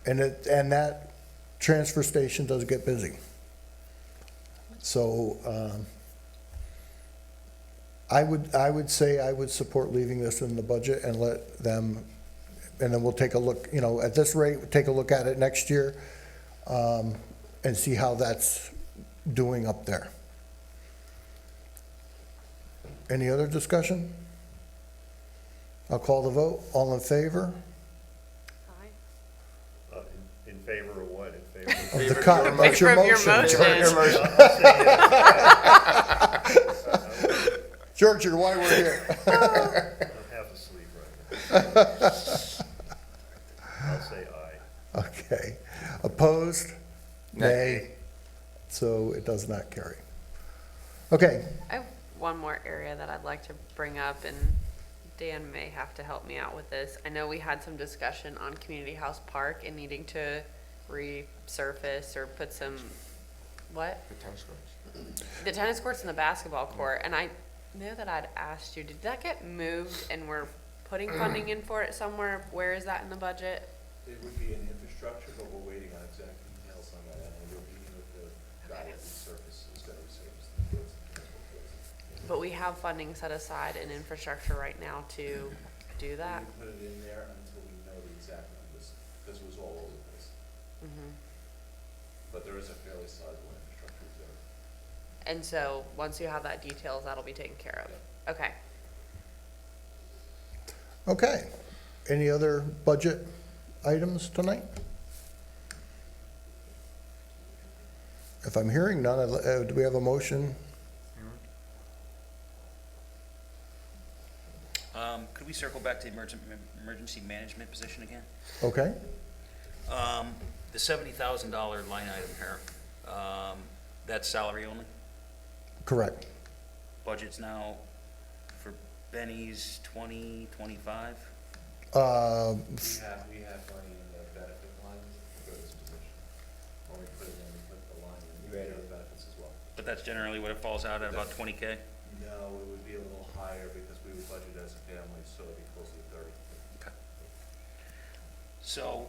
that transfer station does get busy. So, I would say I would support leaving this in the budget and let them, and then we'll take a look, at this rate, we'll take a look at it next year, and see how that's doing up there. Any other discussion? I'll call the vote. All in favor? Aye. In favor of what? In favor Of of? the cut, that's your Favor of your motion. motion. Your motion. I'll say yes. George, you're why we're here. I'm half asleep right now. I'll say aye. Okay. Opposed? Nay. Nay. So it does not carry. Okay. I have one more area that I'd like to bring up, and Dan may have to help me out with this. I know we had some discussion on Community House Park and needing to resurface or put some, what? The tennis courts. The tennis courts and the basketball court, and I know that I'd asked you, did that get moved and we're putting funding in for it somewhere? Where is that in the budget? It would be in infrastructure, but we're waiting on exact details on that, and we're meeting with the guy at the surface, who's gonna resurface the fields and chemical fields. But we have funding set aside in infrastructure right now to do that. We put it in there until we know the exact numbers, because it was all over the place. But there is a fairly sizable infrastructure reserve. And so, once you have that details, that'll be taken care of. Okay. Okay. Any other budget items tonight? If I'm hearing none, do we have a motion? Could we circle back to the emergency management position again? Okay. The $70,000 line item here, that's salary only? Correct. Budget's now for Benny's 20, 25? We have money in the benefit line for this position. When we put it in, we put the line in, we added the benefits as well. But that's generally what it falls out at, about 20K? No, it would be a little higher because we would budget as a family, so it'd be closer to 30. Okay. So,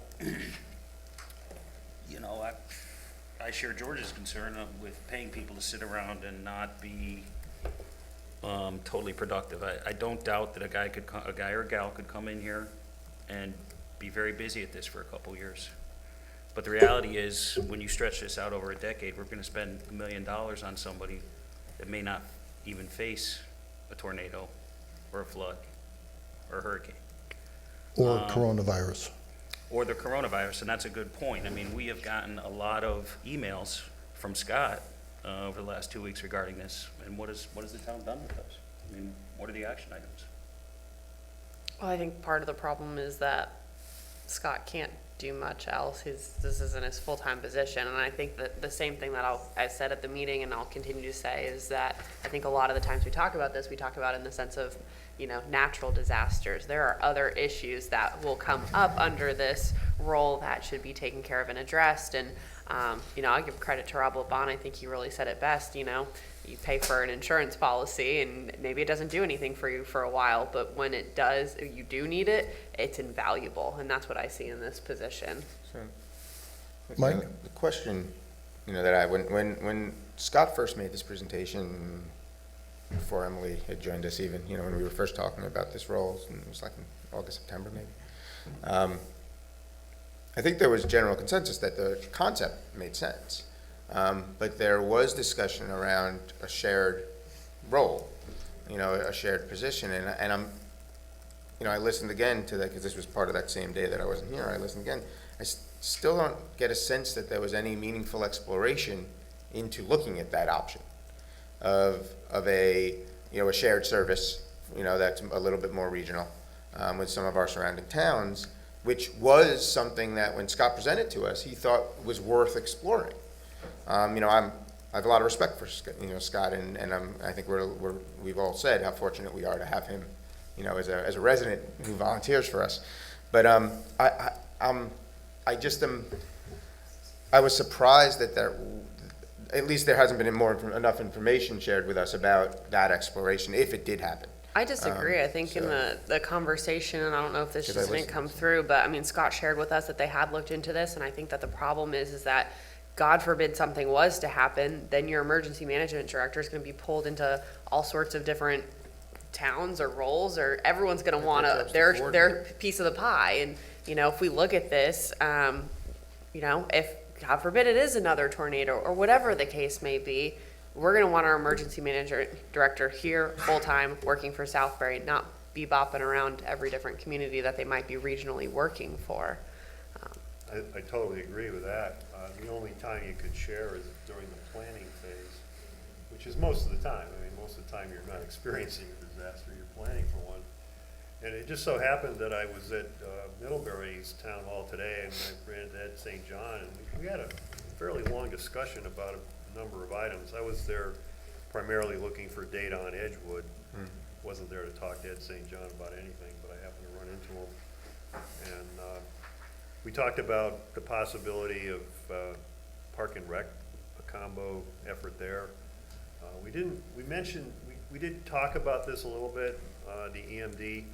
I share George's concern with paying people to sit around and not be totally productive. I don't doubt that a guy or a gal could come in here and be very busy at this for a couple years. But the reality is, when you stretch this out over a decade, we're gonna spend $1 million on somebody that may not even face a tornado or a flood or a hurricane. Or coronavirus. Or the coronavirus, and that's a good point. I mean, we have gotten a lot of emails from Scott over the last 2 weeks regarding this, and what has the town done with those? I mean, what are the action items? Well, I think part of the problem is that Scott can't do much else. This isn't his full-time position, and I think that the same thing that I said at the meeting and I'll continue to say is that I think a lot of the times we talk about this, we talk about it in the sense of, natural disasters. There are other issues that will come up under this role that should be taken care of and addressed. And, I'll give credit to Rob LeBon. I think he really said it best, you pay for an insurance policy and maybe it doesn't do anything for you for a while, but when it does, you do need it, it's invaluable. And that's what I see in this position. So, Mike? The question, that when Scott first made this presentation, before Emily had joined us even, when we were first talking about this role, and it was like in August, September maybe. I think there was general consensus that the concept made sense. But there was discussion around a shared role, a shared position. And I'm, I listened again to that because this was part of that same day that I wasn't here. I listened again. I still don't get a sense that there was any meaningful exploration into looking at that option of a, a shared service, that's a little bit more regional, with some of our surrounding towns, which was something that when Scott presented to us, he thought was worth exploring. You know, I have a lot of respect for, Scott, and I think we've all said how fortunate we are to have him, as a resident who volunteers for us. But I was surprised that at least there hasn't been enough information shared with us about that exploration, if it did happen. I disagree. I think in the conversation, and I don't know if this Should I just didn't listen? come through, but I mean, Scott shared with us that they had looked into this, and I think that the problem is that God forbid something was to happen, then your emergency management director is going to be pulled into all sorts of different towns or roles, or everyone's going to want their piece of the pie. And, if we look at this, if God forbid it is another tornado or whatever the case may be, we're going to want our emergency manager director here full-time working for Southbury, not bebopping around every different community that they might be regionally working for. I totally agree with that. The only time you could share is during the planning phase, which is most of the time. I mean, most of the time you're not experiencing a disaster, you're planning for one. And it just so happened that I was at Middlebury's town hall today, and I ran into Ed St. John, and we had a fairly long discussion about a number of items. I was there primarily looking for data on Edgewood. Wasn't there to talk to Ed St. John about anything, but I happened to run into him. And we talked about the possibility of Park and Rec, a combo effort there. We did talk about this a little bit, the EMD,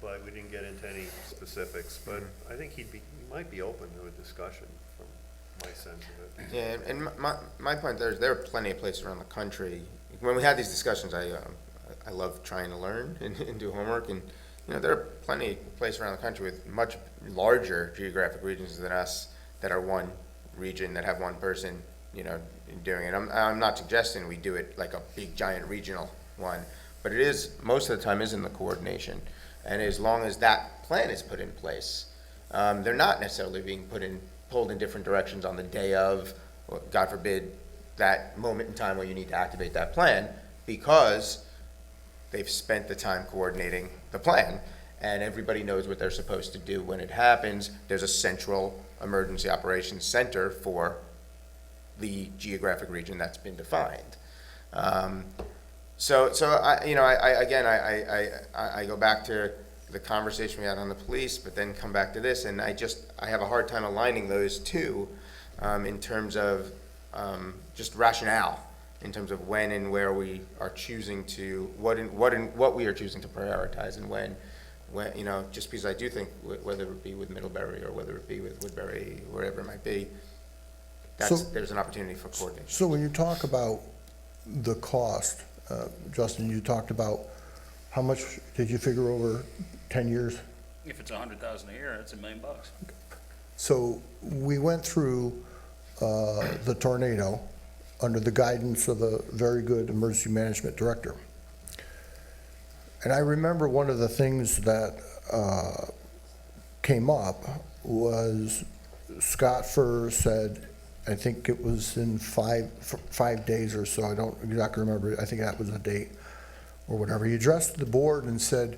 but we didn't get into any specifics. But I think he might be open to a discussion from my sense of it. Yeah, and my point there are plenty of places around the country. When we had these discussions, I love trying to learn and do homework, and there are plenty of places around the country with much larger geographic regions than us that are one region that have one person, doing it. I'm not suggesting we do it like a big giant regional one, but it is, most of the time is in the coordination. And as long as that plan is put in place, they're not necessarily being pulled in different directions on the day of, or God forbid, that moment in time where you need to activate that plan, because they've spent the time coordinating the plan, and everybody knows what they're supposed to do when it happens. There's a central emergency operations center for the geographic region that's been defined. So I go back to the conversation we had on the police, but then come back to this, and I have a hard time aligning those two in terms of just rationale, in terms of when and where we are choosing to, what we are choosing to prioritize, and when, just because I do think whether it be with Middlebury or whether it be with Woodbury, wherever it might be, there's an opportunity for coordination. So when you talk about the cost, Justin, you talked about how much did you figure over 10 years? If it's $100,000 a year, that's $1 million. So we went through the tornado under the guidance of a very good emergency management director. And I remember one of the things that came up was Scott Furr said, I think it was in 5 days or so, I don't exactly remember, I think that was a date or whatever. He addressed the board and said,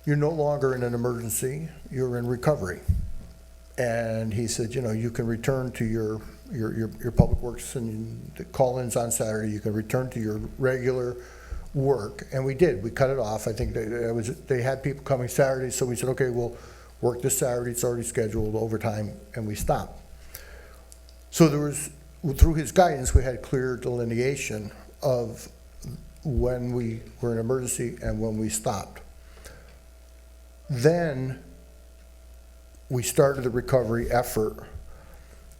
you're no longer in an emergency, you're in recovery. And he said, you can return to your public works and the call-ins on Saturday, you can return to your regular work. And we did, we cut it off. I think they had people coming Saturday, so we said, okay, we'll work this Saturday, it's already scheduled, overtime, and we stopped. So there was, through his guidance, we had clear delineation of when we were in emergency and when we stopped. Then we started the recovery effort,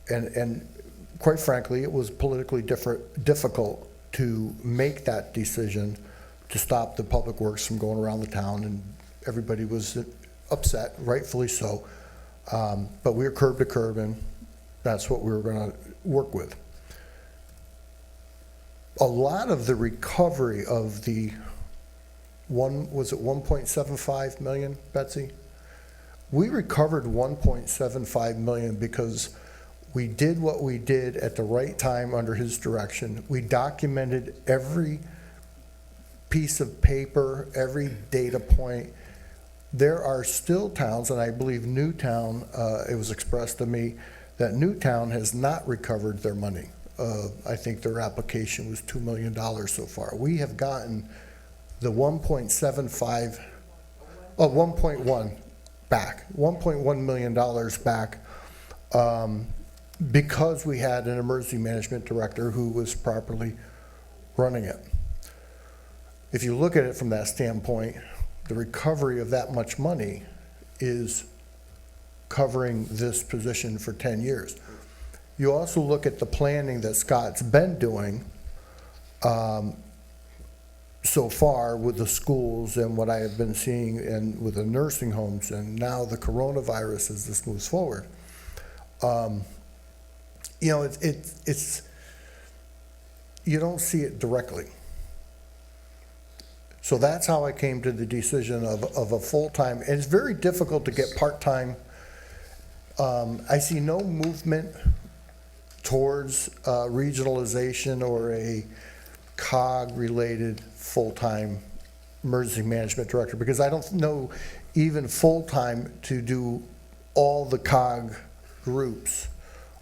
and quite frankly, it was politically difficult to make that decision to stop the public works from going around the town, and everybody was upset, rightfully so. But we were curb to curb, and that's what we were going to work with. A lot of the recovery of the was it 1.75 million, Betsy? We recovered 1.75 million because we did what we did at the right time under his direction. We documented every piece of paper, every data point. there are still towns, and I believe Newtown, it was expressed to me that Newtown has not recovered their money. I think their application was $2 million so far. We have gotten the 1.75, 1.1 back, $1.1 million back, because we had an emergency management director who was properly running it. If you look at it from that standpoint, the recovery of that much money is covering this position for 10 years. You also look at the planning that Scott's been doing so far with the schools and what I have been seeing and with the nursing homes and now the coronavirus as this moves forward. You know, it's you don't see it directly. So that's how I came to the decision of a full-time, and it's very difficult to get part-time. I see no movement towards regionalization or a COG-related full-time emergency management director, because I don't know even full-time to do all the COG groups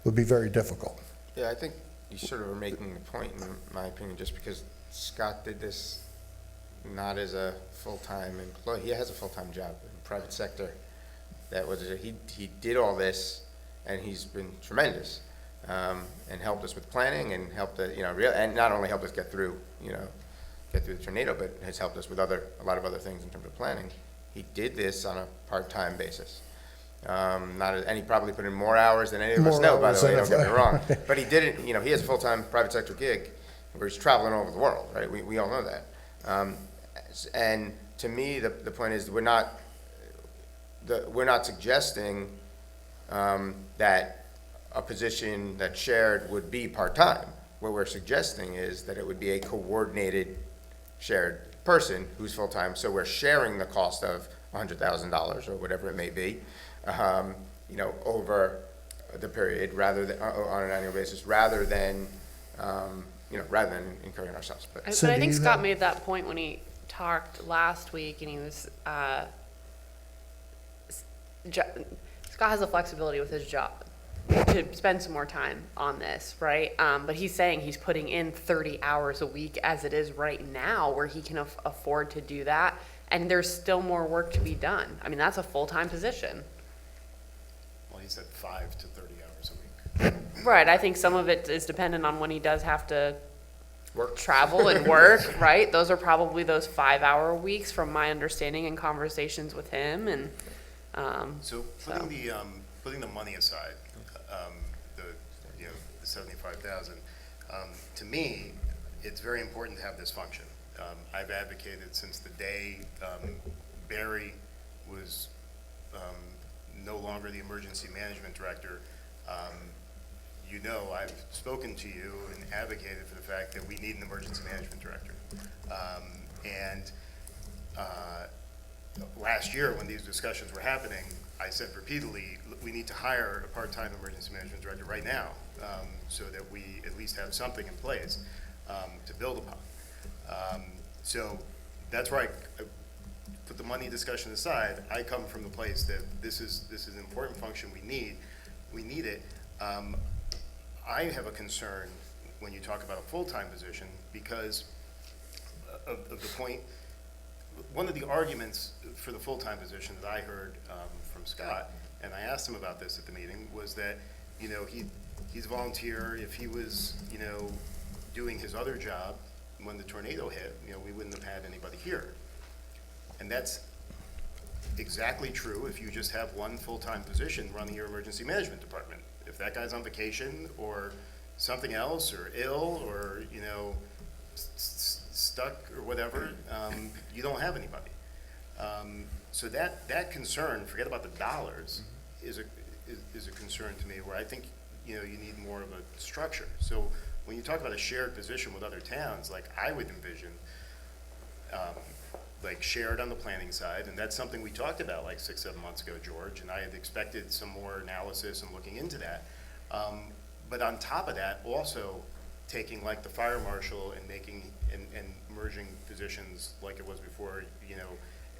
would be very difficult. Yeah, I think you sort of are making the point, in my opinion, just because Scott did this not as a full-time employee. He has a full-time job in the private sector. That was, he did all this, and he's been tremendous, and helped us with planning and helped, and not only helped us get through the tornado, but has helped us with a lot of other things in terms of planning. He did this on a part-time basis. And he probably put in more hours than any of us know, by the way, don't get me wrong. But he did it, he has a full-time private sector gig where he's traveling all over the world, right? We all know that. And to me, the point is we're not suggesting that a position that's shared would be part-time. What we're suggesting is that it would be a coordinated shared person who's full-time, so we're sharing the cost of $100,000 or whatever it may be, over the period rather than on an annual basis, rather than incurring ourselves. But But I Cindy, think you Scott have- made that point when he talked last week, and he was, Scott has the flexibility with his job to spend some more time on this, right? But he's saying he's putting in 30 hours a week as it is right now, where he can afford to do that, and there's still more work to be done. I mean, that's a full-time position. Well, he said 5 to 30 hours a week. Right, I think some of it is dependent on when he does have to work. travel and work, right? Those are probably those 5-hour weeks from my understanding and conversations with him, and, So putting the money aside, the 75,000, to me, it's very important to have this function. I've advocated since the day Barry was no longer the emergency management director. I've spoken to you and advocated for the fact that we need an emergency management director. Last year, when these discussions were happening, I said repeatedly, we need to hire a part-time emergency management director right now, so that we at least have something in place to build upon. So that's where I put the money discussion aside. I come from the place that this is an important function we need it. I have a concern when you talk about a full-time position because of the point. One of the arguments for the full-time position that I heard from Scott, and I asked him about this at the meeting, was that he's a volunteer. If he was doing his other job when the tornado hit, we wouldn't have had anybody here. And that's exactly true if you just have one full-time position running your emergency management department. If that guy's on vacation or something else or ill or, stuck or whatever, you don't have anybody. So that concern, forget about the dollars, is a concern to me where I think, you need more of a structure. So when you talk about a shared position with other towns, like I would envision, like shared on the planning side, and that's something we talked about like 6-7 months ago, George, and I had expected some more analysis and looking into that. But on top of that, also taking like the fire marshal and making and merging positions like it was before,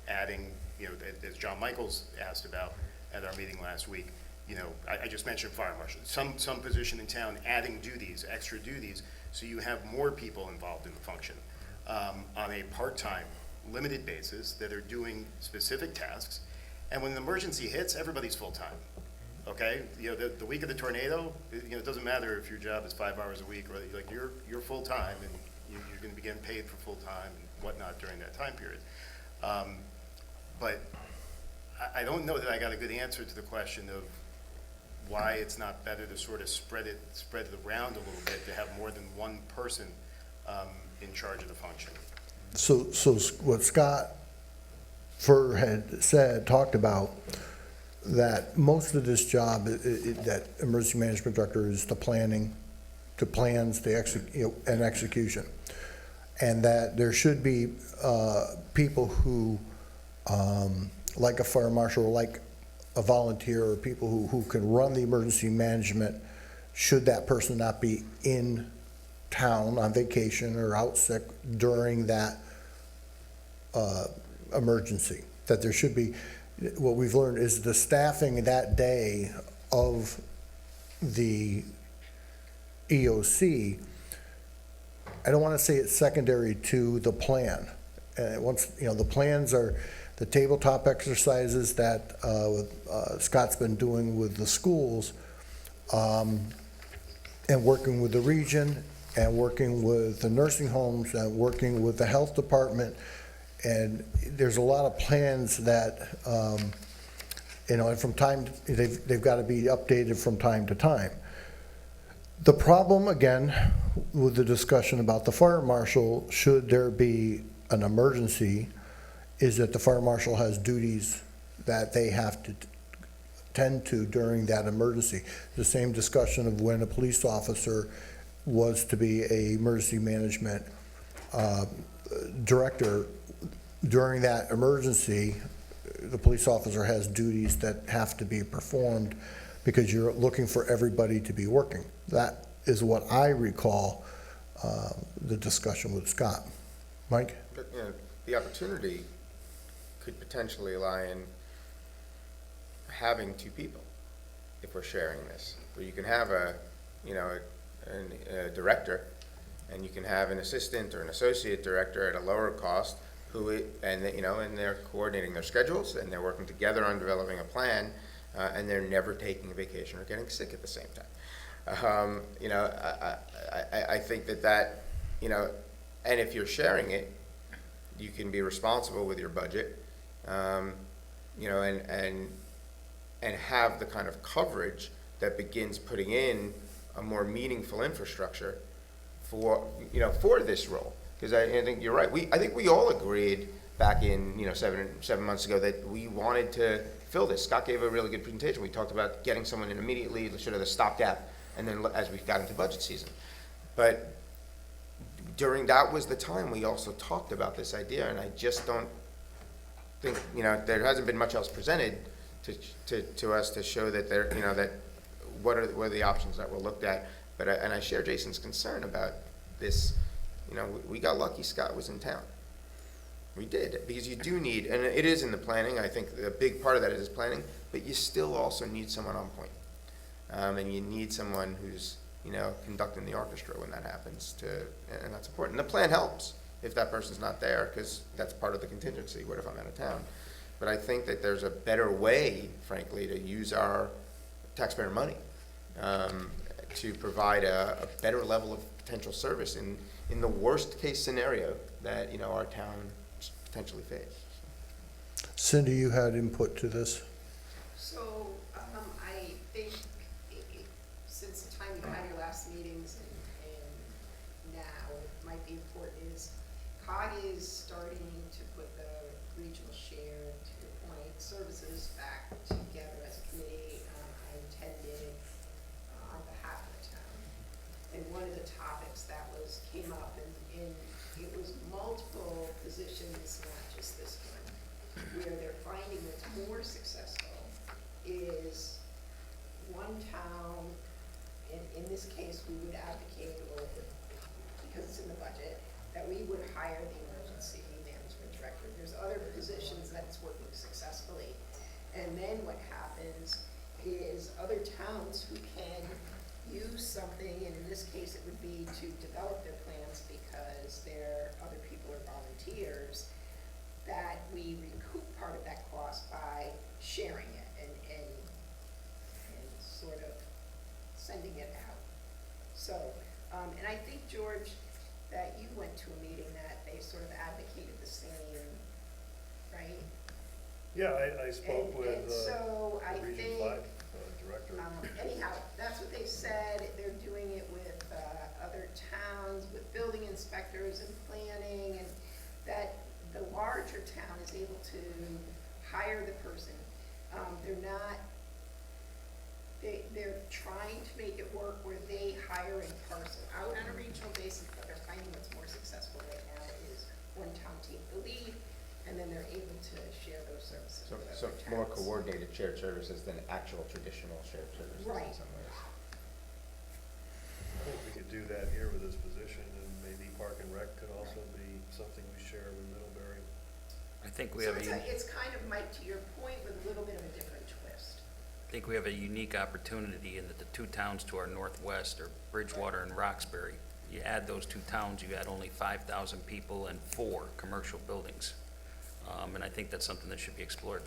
adding, you know, as John Michaels asked about at our meeting last week, you know, I just mentioned fire marshal, some position in town adding duties, extra duties, so you have more people involved in the function on a part-time, limited basis that are doing specific tasks. And when an emergency hits, everybody's full-time, okay? You know, the week of the tornado, you know, it doesn't matter if your job is 5 hours a week, or like, you're full-time, and you're gonna be getting paid for full-time and whatnot during that time period. But I don't know that I got a good answer to the question of why it's not better to sort of spread it around a little bit, to have more than one person in charge of the function. So what Scott Furr had talked about, that most of this job, that emergency management director is the planning, to plans, and execution. And that there should be people who, like a fire marshal, like a volunteer, or people who can run the emergency management, should that person not be in town on vacation or out sick during that emergency. That there should be, what we've learned is the staffing that day of the EOC, I don't want to say it's secondary to the plan. Once, you know, the plans are the tabletop exercises that Scott's been doing with the schools, and working with the region, and working with the nursing homes, and working with the health department. And there's a lot of plans that, you know, and from time, they've got to be updated from time to time. The problem, again, with the discussion about the fire marshal, should there be an emergency, is that the fire marshal has duties that they have to tend to during that emergency. The same discussion of when a police officer was to be a emergency management director. During that emergency, the police officer has duties that have to be performed because you're looking for everybody to be working. That is what I recall the discussion with Scott. Mike? But, you know, the opportunity could potentially lie in having two people, if we're sharing this. Where you can have a director, and you can have an assistant or an associate director at a lower cost, and they're coordinating their schedules, and they're working together on developing a plan, and they're never taking a vacation or getting sick at the same time. I think that, and if you're sharing it, you can be responsible with your budget, and have the kind of coverage that begins putting in a more meaningful infrastructure for this role. Because I think you're right. I think we all agreed back in 7 months ago that we wanted to fill this. Scott gave a really good presentation. We talked about getting someone in immediately, sort of the stopgap, and then as we got into budget season. But during that was the time we also talked about this idea, and I just don't think there hasn't been much else presented to us to show that that what are the options that were looked at. But and I share Jason's concern about this. We got lucky Scott was in town. We did, because you do need, and it is in the planning, I think a big part of that is planning, but you still also need someone on point. And you need someone who's, conducting the orchestra when that happens, and that's important. And the plan helps if that person's not there, because that's part of the contingency. What if I'm out of town? But I think that there's a better way, frankly, to use our taxpayer money to provide a better level of potential service in the worst case scenario that our town potentially face. Cindy, you had input to this? So, I think since the time you had your last meetings and now, it might be important is COG is starting to put the regional share, to your point, services back together as a committee. I attended on behalf of the town. And one of the topics that came up, and it was multiple positions, not just this one, where they're finding that's more successful is one town, and in this case, we would advocate, or because it's in the budget, that we would hire the emergency management director. There's other positions that it's working successfully. And then what happens is other towns who can use something, and in this case, it would be to develop their plans because other people are volunteers, that we recoup part of that cost by sharing it and sort of sending it out. So, and I think, George, that you went to a meeting that they sort of advocated the same, right? Yeah, I spoke And- with and so I the Region think, 5 director. Anyhow, that's what they said. They're doing it with other towns, with building inspectors and planning, and that the larger town is able to hire the person. They're not, they're trying to make it work where they hire a parcel out on a regional basis, but they're finding what's more successful right now is one town take the lead, and then they're able to share those services So, with so other towns. more coordinated shared services than actual traditional shared services in Right. some ways. I think we could do that here with this position, and maybe Park and Rec could also be something we share with Middlebury. I think we So have it's kind of, Mike, to your point, with a little bit of a different twist. I think we have a unique opportunity in that the two towns to our northwest are Bridgewater and Roxbury. You add those two towns, you add only 5,000 people and 4 commercial buildings. And I think that's something that should be explored.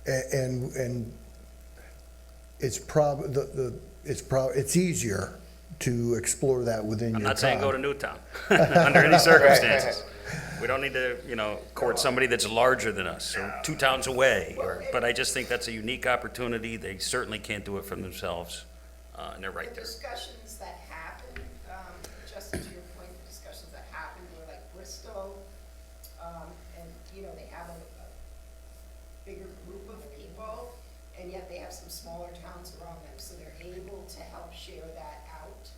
And it's easier to explore that within your I'm not saying go to town. Newtown, under any circumstances. We don't need to, court somebody that's larger than us, or 2 towns away, but I just think that's a unique opportunity. They certainly can't do it for themselves, and they're right The there. discussions that happened, just to your point, the discussions that happened were like Bristol, and, they have a bigger group of people, and yet they have some smaller towns around them, so they're able to help share that out.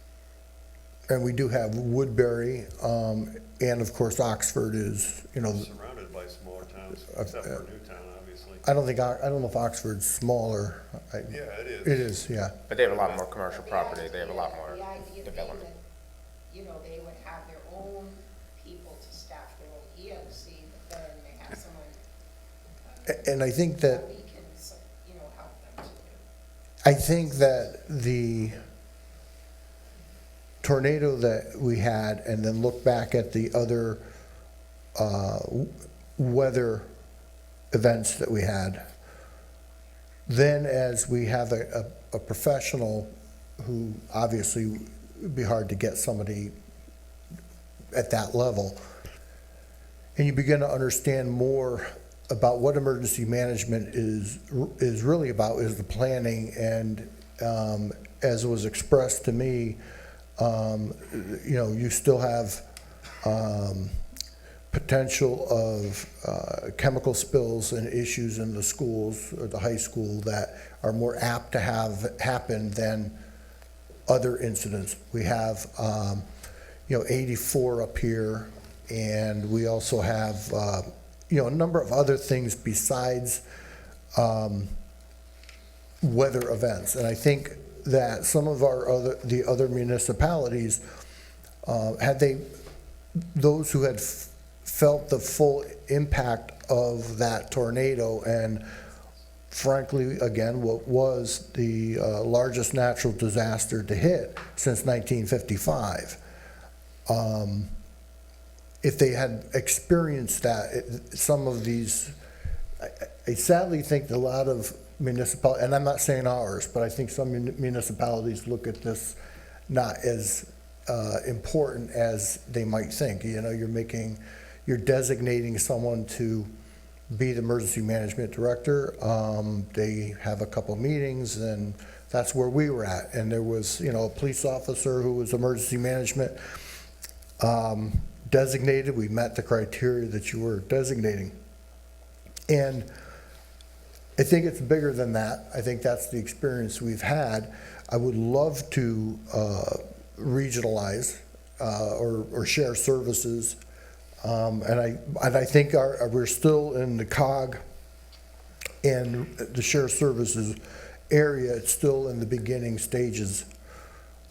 And we do have Woodbury, and of course Oxford is, Surrounded by smaller towns, except for Newtown, obviously. I don't know if Oxford's smaller. Yeah, it is. It is, yeah. But they have a lot more commercial But the property, they have a lot idea- more The idea being development. that, they would have their own people to staff their own EOC, but then they have someone And I think that we can, help them to do. I think that the tornado that we had, and then look back at the other weather events that we had, then as we have a professional who obviously it'd be hard to get somebody at that level, and you begin to understand more about what emergency management is really about, is the planning, and as was expressed to me, you still have potential of chemical spills and issues in the schools or the high school that are more apt to have happen than other incidents. We have 84 up here, and we also have a number of other things besides weather events. And I think that some of the other municipalities, those who had felt the full impact of that tornado, and frankly, again, what was the largest natural disaster to hit since 1955. If they had experienced that, some of these, I sadly think a lot of municipalities, and I'm not saying ours, but I think some municipalities look at this not as important as they might think. You're designating someone to be the emergency management director. They have a couple meetings, and that's where we were at. And there was, a police officer who was emergency management designated. We met the criteria that you were designating. And I think it's bigger than that. I think that's the experience we've had. I would love to regionalize or share services. And I think we're still in the COG and the shared services area. It's still in the beginning stages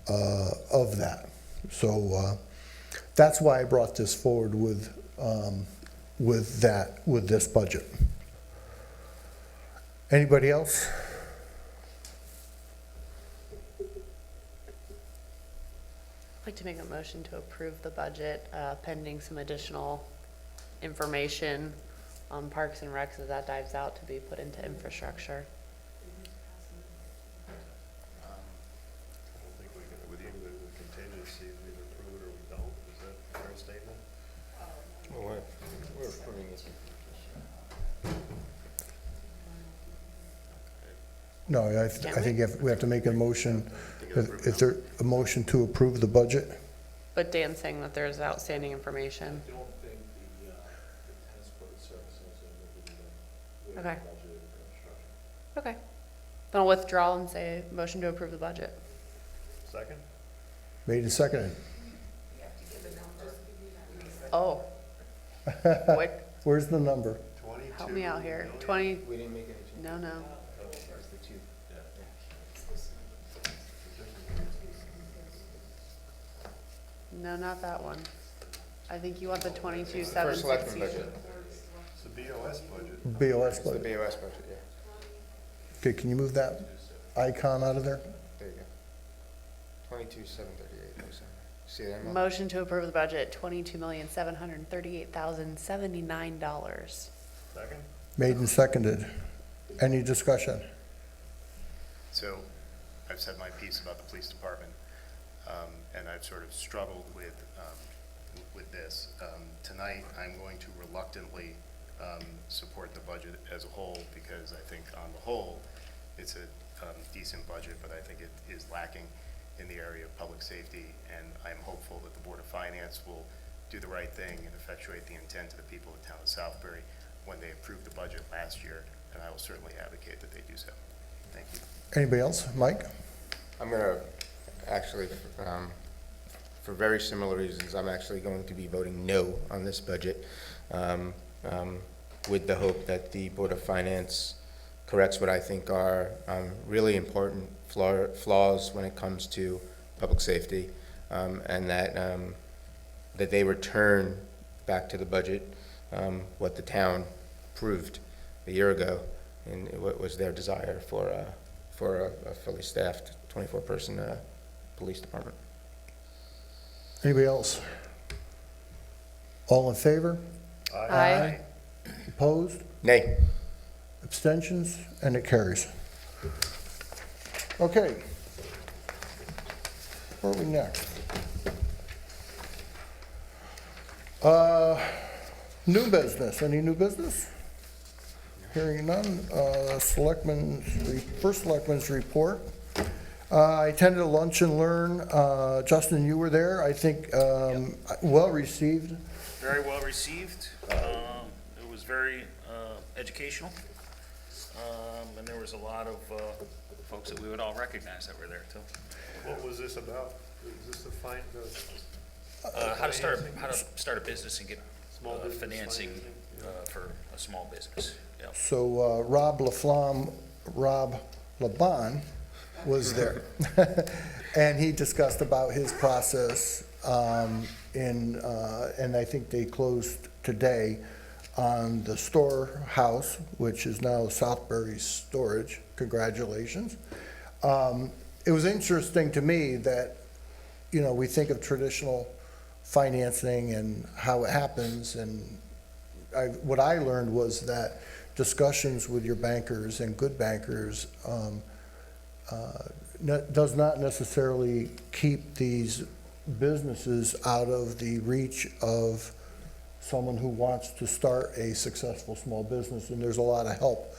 of that. So that's why I brought this forward with with this budget. Anybody else? I'd like to make a motion to approve the budget, pending some additional information on Parks and Recs as that dives out to be put into infrastructure. I don't think we can, with the contingency, we either approve it or we don't. Is that a fair statement? Well, we're approving it. No, I think we have to make a motion. Is there a motion to approve the budget? But Dan's saying that there's outstanding information. I don't think the tennis court services are moving the Okay. budget and construction. Okay. Then I'll withdraw and say motion to approve the budget. Second? Made and seconded. Oh. What? Where's the number? 22 Help me out here. million? 20, We didn't make any changes. no, no. It's the two. No, not that one. I think you want the 22, It's the first selectman 760. budget. It's the BOS budget. BOS It's the budget. BOS budget, yeah. Okay, can you move that icon out of there? There you go. 22,738. See that? Emma? Motion to approve the budget, $22,738,079. Second? Made and seconded. Any discussion? So I've said my piece about the police department, and I've sort of struggled with this. Tonight, I'm going to reluctantly support the budget as a whole because I think on the whole, it's a decent budget, but I think it is lacking in the area of public safety, and I'm hopeful that the Board of Finance will do the right thing and effectuate the intent of the people of the town of Southbury when they approved the budget last year, and I will certainly advocate that they do so. Thank you. Anybody else? Mike? I'm gonna, actually, for very similar reasons, I'm actually going to be voting no on this budget, with the hope that the Board of Finance corrects what I think are really important flaws when it comes to public safety, and that they return back to the budget what the town approved a year ago, and what was their desire for a fully staffed 24-person police department. Anybody else? All in favor? Aye. Opposed? Nay. Abstentions? And it carries. Okay. Where are we next? New business. Any new business? Hearing none. First selectman's report. I attended a lunch and learn. Justin, you were there. I think well received. Very well received. It was very educational. And there was a lot of folks that we would all recognize that were there too. What was this about? Is this the How to start a business and get Small business financing financing, for a small business. Yeah. So Rob Laban was there. And he discussed about his process and I think they closed today on the storehouse, which is now Southbury's Storage. Congratulations. It was interesting to me that, you know, we think of traditional financing and how it happens, and what I learned was that discussions with your bankers and good bankers does not necessarily keep these businesses out of the reach of someone who wants to start a successful small business, and there's a lot of help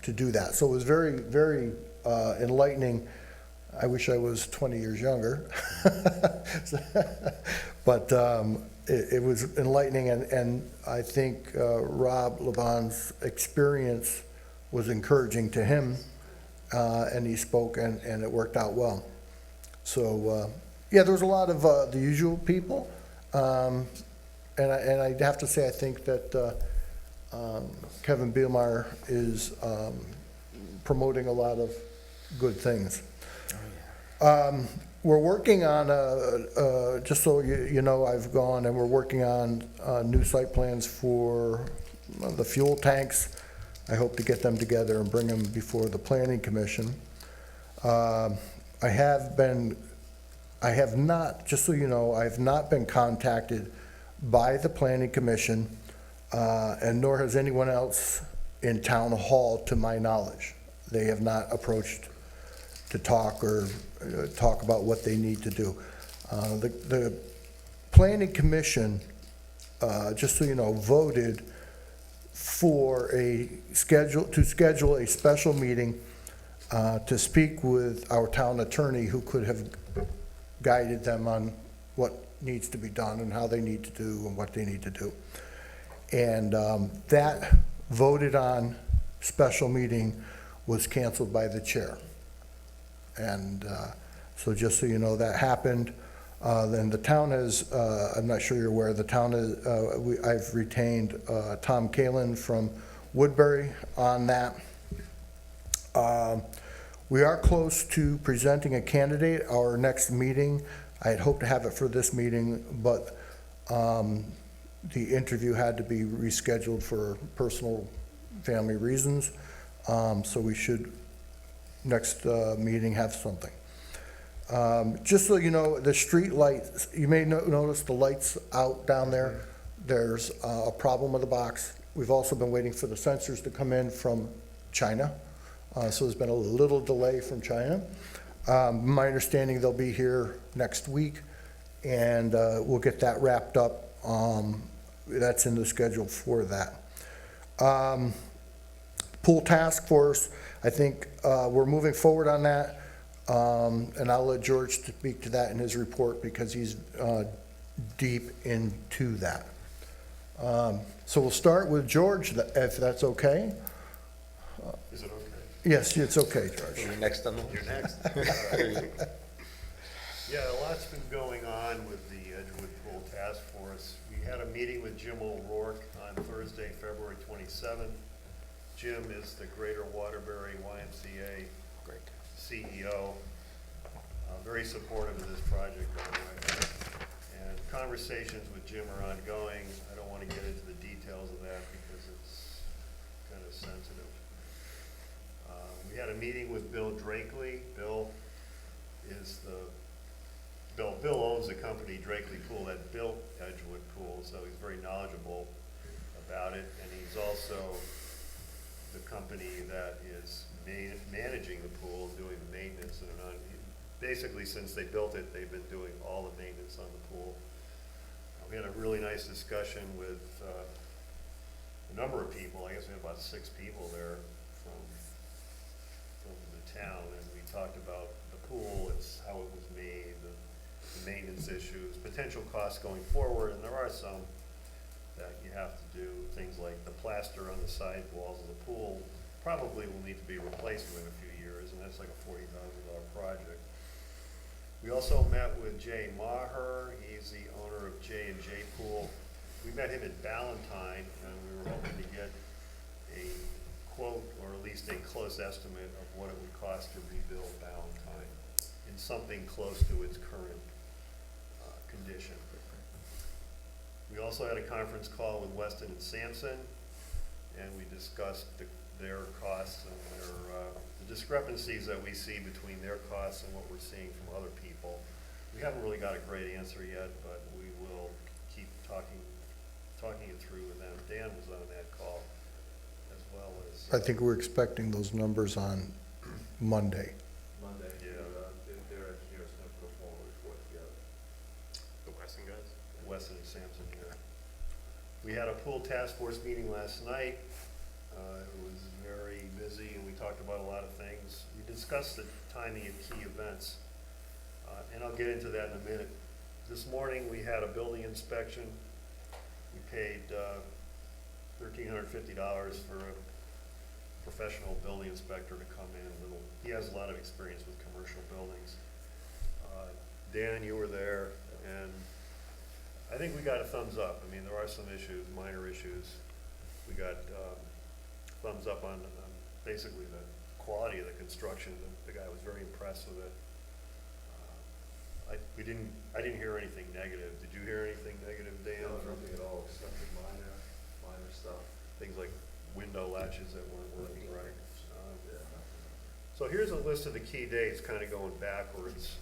to do that. So it was very, very enlightening. I wish I was 20 years younger. But it was enlightening, and I think Rob Laban's experience was encouraging to him, and he spoke, and it worked out well. So, yeah, there was a lot of the usual people, and I'd have to say I think that Kevin Bielmeyer is promoting a lot of good things. We're working on, just so you know, I've gone and we're working on new site plans for the fuel tanks. I hope to get them together and bring them before the planning commission. I have not, just so you know, I have not been contacted by the planning commission, and nor has anyone else in town hall to my knowledge. They have not approached to talk or talk about what they need to do. The planning commission, just so you know, voted for to schedule a special meeting to speak with our town attorney, who could have guided them on what needs to be done and how they need to do and what they need to do. And that voted on special meeting was canceled by the chair. And so just so you know, that happened. Then the town has, I'm not sure you're aware, the town is, I've retained Tom Kalin from Woodbury on that. We are close to presenting a candidate. Our next meeting, I had hoped to have it for this meeting, but the interview had to be rescheduled for personal family reasons. So we should, next meeting, have something. Just so you know, the street lights, you may notice the lights out down there. There's a problem with the box. We've also been waiting for the sensors to come in from China. So there's been a little delay from China. My understanding, they'll be here next week, and we'll get that wrapped up. That's in the schedule for that. Pool task force, I think we're moving forward on that. And I'll let George speak to that in his report because he's deep into that. So we'll start with George, if that's okay. Is it okay? Yes, it's okay, George. You're next on the list. You're next. Yeah, a lot's been going on with the Edgewood Pool Task Force. We had a meeting with Jim O'Rourke on Thursday, February 27th. Jim is the Greater Waterbury YMCA Great. CEO, very supportive of this project, by the way. And conversations with Jim are ongoing. I don't want to get into the details of that because it's kind of sensitive. We had a meeting with Bill Drakely. Bill owns the company Drakely Pool that built Edgewood Pool, so he's very knowledgeable about it. And he's also the company that is managing the pool, doing the maintenance, and basically since they built it, they've been doing all the maintenance on the pool. We had a really nice discussion with a number of people. I guess we had about 6 people there from the town, and we talked about the pool, it's how it was made, the maintenance issues, potential costs going forward, and there are some that you have to do, things like the plaster on the side walls of the pool probably will need to be replaced within a few years, and that's like a $40,000 project. We also met with Jay Maher. He's the owner of J&J Pool. We met him at Ballantyne, and we were hoping to get a quote, or at least a close estimate of what it would cost to rebuild Ballantyne in something close to its current condition. We also had a conference call with Weston and Sampson, and we discussed their costs and the discrepancies that we see between their costs and what we're seeing from other people. We haven't really got a great answer yet, but we will keep talking it through with them. Dan was on that call as well as. I think we're expecting those numbers on Monday. Monday, Yeah. their engineers gonna put a formal report together. The Weston guys? Weston and Sampson here. We had a pool task force meeting last night. It was very busy, and we talked about a lot of things. We discussed the timing of key events, and I'll get into that in a minute. This morning, we had a building inspection. We paid $1,350 for a professional building inspector to come in. He has a lot of experience with commercial buildings. Dan, you were there, and I think we got a thumbs up. I mean, there are some issues, minor issues. We got thumbs up on basically the quality of the construction. The guy was very impressed with it. I didn't hear anything negative. Did you hear anything negative, Dan? No, nothing at all, except for minor stuff. Things like window latches that weren't working right. Yeah, nothing. So here's a list of the key dates, kind of going backwards.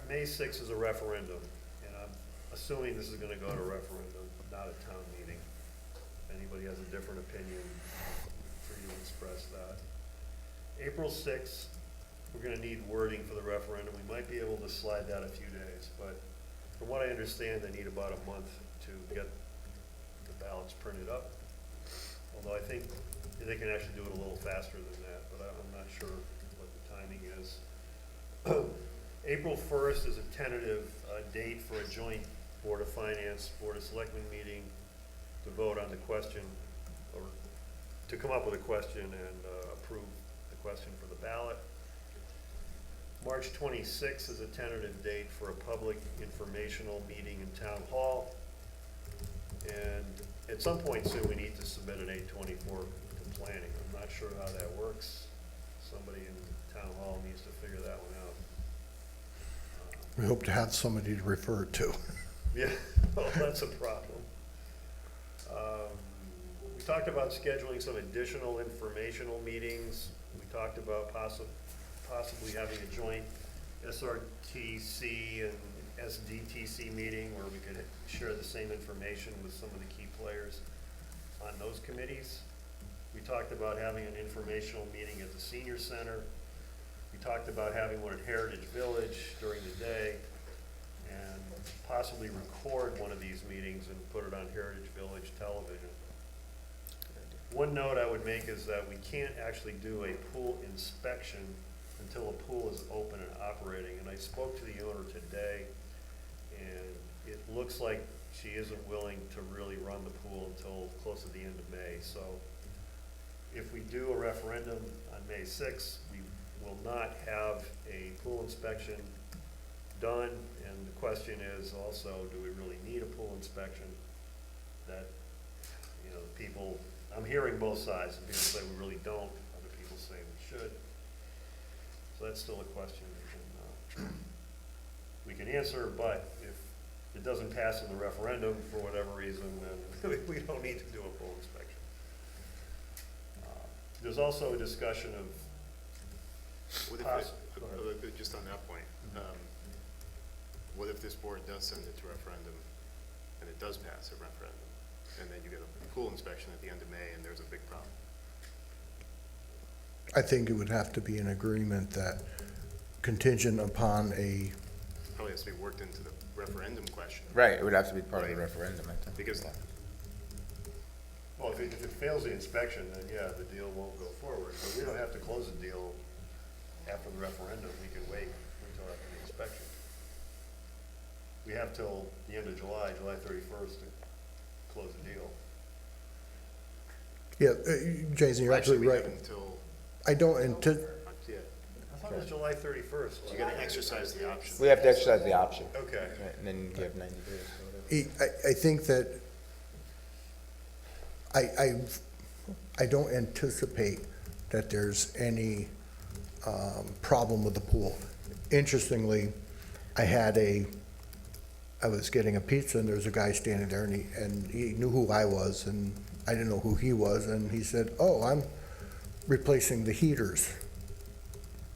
May 6th is a referendum, and I'm assuming this is going to go to referendum, not a town meeting. If anybody has a different opinion, free to express that. April 6th, we're going to need wording for the referendum. We might be able to slide that a few days, but from what I understand, they need about a month to get the ballots printed up. Although I think they can actually do it a little faster than that, but I'm not sure what the timing is. April 1st is a tentative date for a joint Board of Finance, Board of Selectmen meeting to vote on the question, or to come up with a question and approve the question for the ballot. March 26th is a tentative date for a public informational meeting in Town Hall. And at some point soon, we need to submit an 824 to planning. I'm not sure how that works. Somebody in Town Hall needs to figure that one out. We hope to have somebody to refer to. Yeah, well, that's a problem. We talked about scheduling some additional informational meetings. We talked about possibly having a joint SRTC and SDTC meeting where we could share the same information with some of the key players on those committees. We talked about having an informational meeting at the senior center. We talked about having one at Heritage Village during the day and possibly record one of these meetings and put it on Heritage Village television. One note I would make is that we can't actually do a pool inspection until a pool is open and operating. And I spoke to the owner today, and it looks like she isn't willing to really run the pool until close to the end of May. So if we do a referendum on May 6th, we will not have a pool inspection done. And the question is also, do we really need a pool inspection? That, you know, people, I'm hearing both sides. Some people say we really don't, other people say we should. So that's still a question we can answer, but if it doesn't pass in the referendum for whatever reason, then we don't need to do a full inspection. There's also a discussion of What Pass. if, just on that point, what if this board does send it to referendum and it does pass a referendum, and then you get a pool inspection at the end of May and there's a big problem? I think it would have to be an agreement that contingent upon a, Probably has to be worked into the referendum question. Right, it would have to be part of the Right. referendum, I think. Because well, if it fails the inspection, then yeah, the deal won't go forward. But we don't have to close the deal after the referendum. We can wait until after the inspection. We have till the end of July, July 31st to close the deal. yeah, Jason, you're actually, absolutely we right. have until, I don't anticipate, yeah, I thought it was July 31st. you gotta exercise the option. We have to exercise the option, Okay. right, and then you have 90 days or whatever. I think that I don't anticipate that there's any problem with the pool. Interestingly, I was getting a pizza and there was a guy standing there and he knew who I was and I didn't know who he was, and he said, "Oh, I'm replacing the heaters."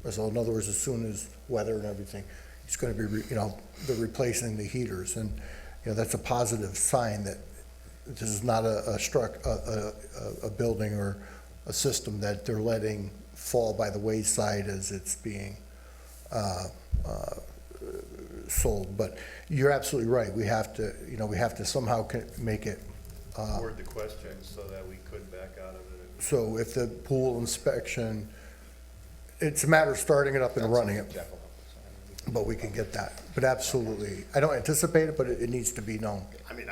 So in other words, as soon as weather and everything, he's gonna be, they're replacing the heaters, and, that's a positive sign that this is not a building or a system that they're letting fall by the wayside as it's being sold. But you're absolutely right. We have to somehow make it, Word the question so that we could back out of it. so if the pool inspection, it's a matter of starting it up and running it, Jeff will help us on it. but we can get that. But absolutely, I don't anticipate it, but it needs to be known. I mean,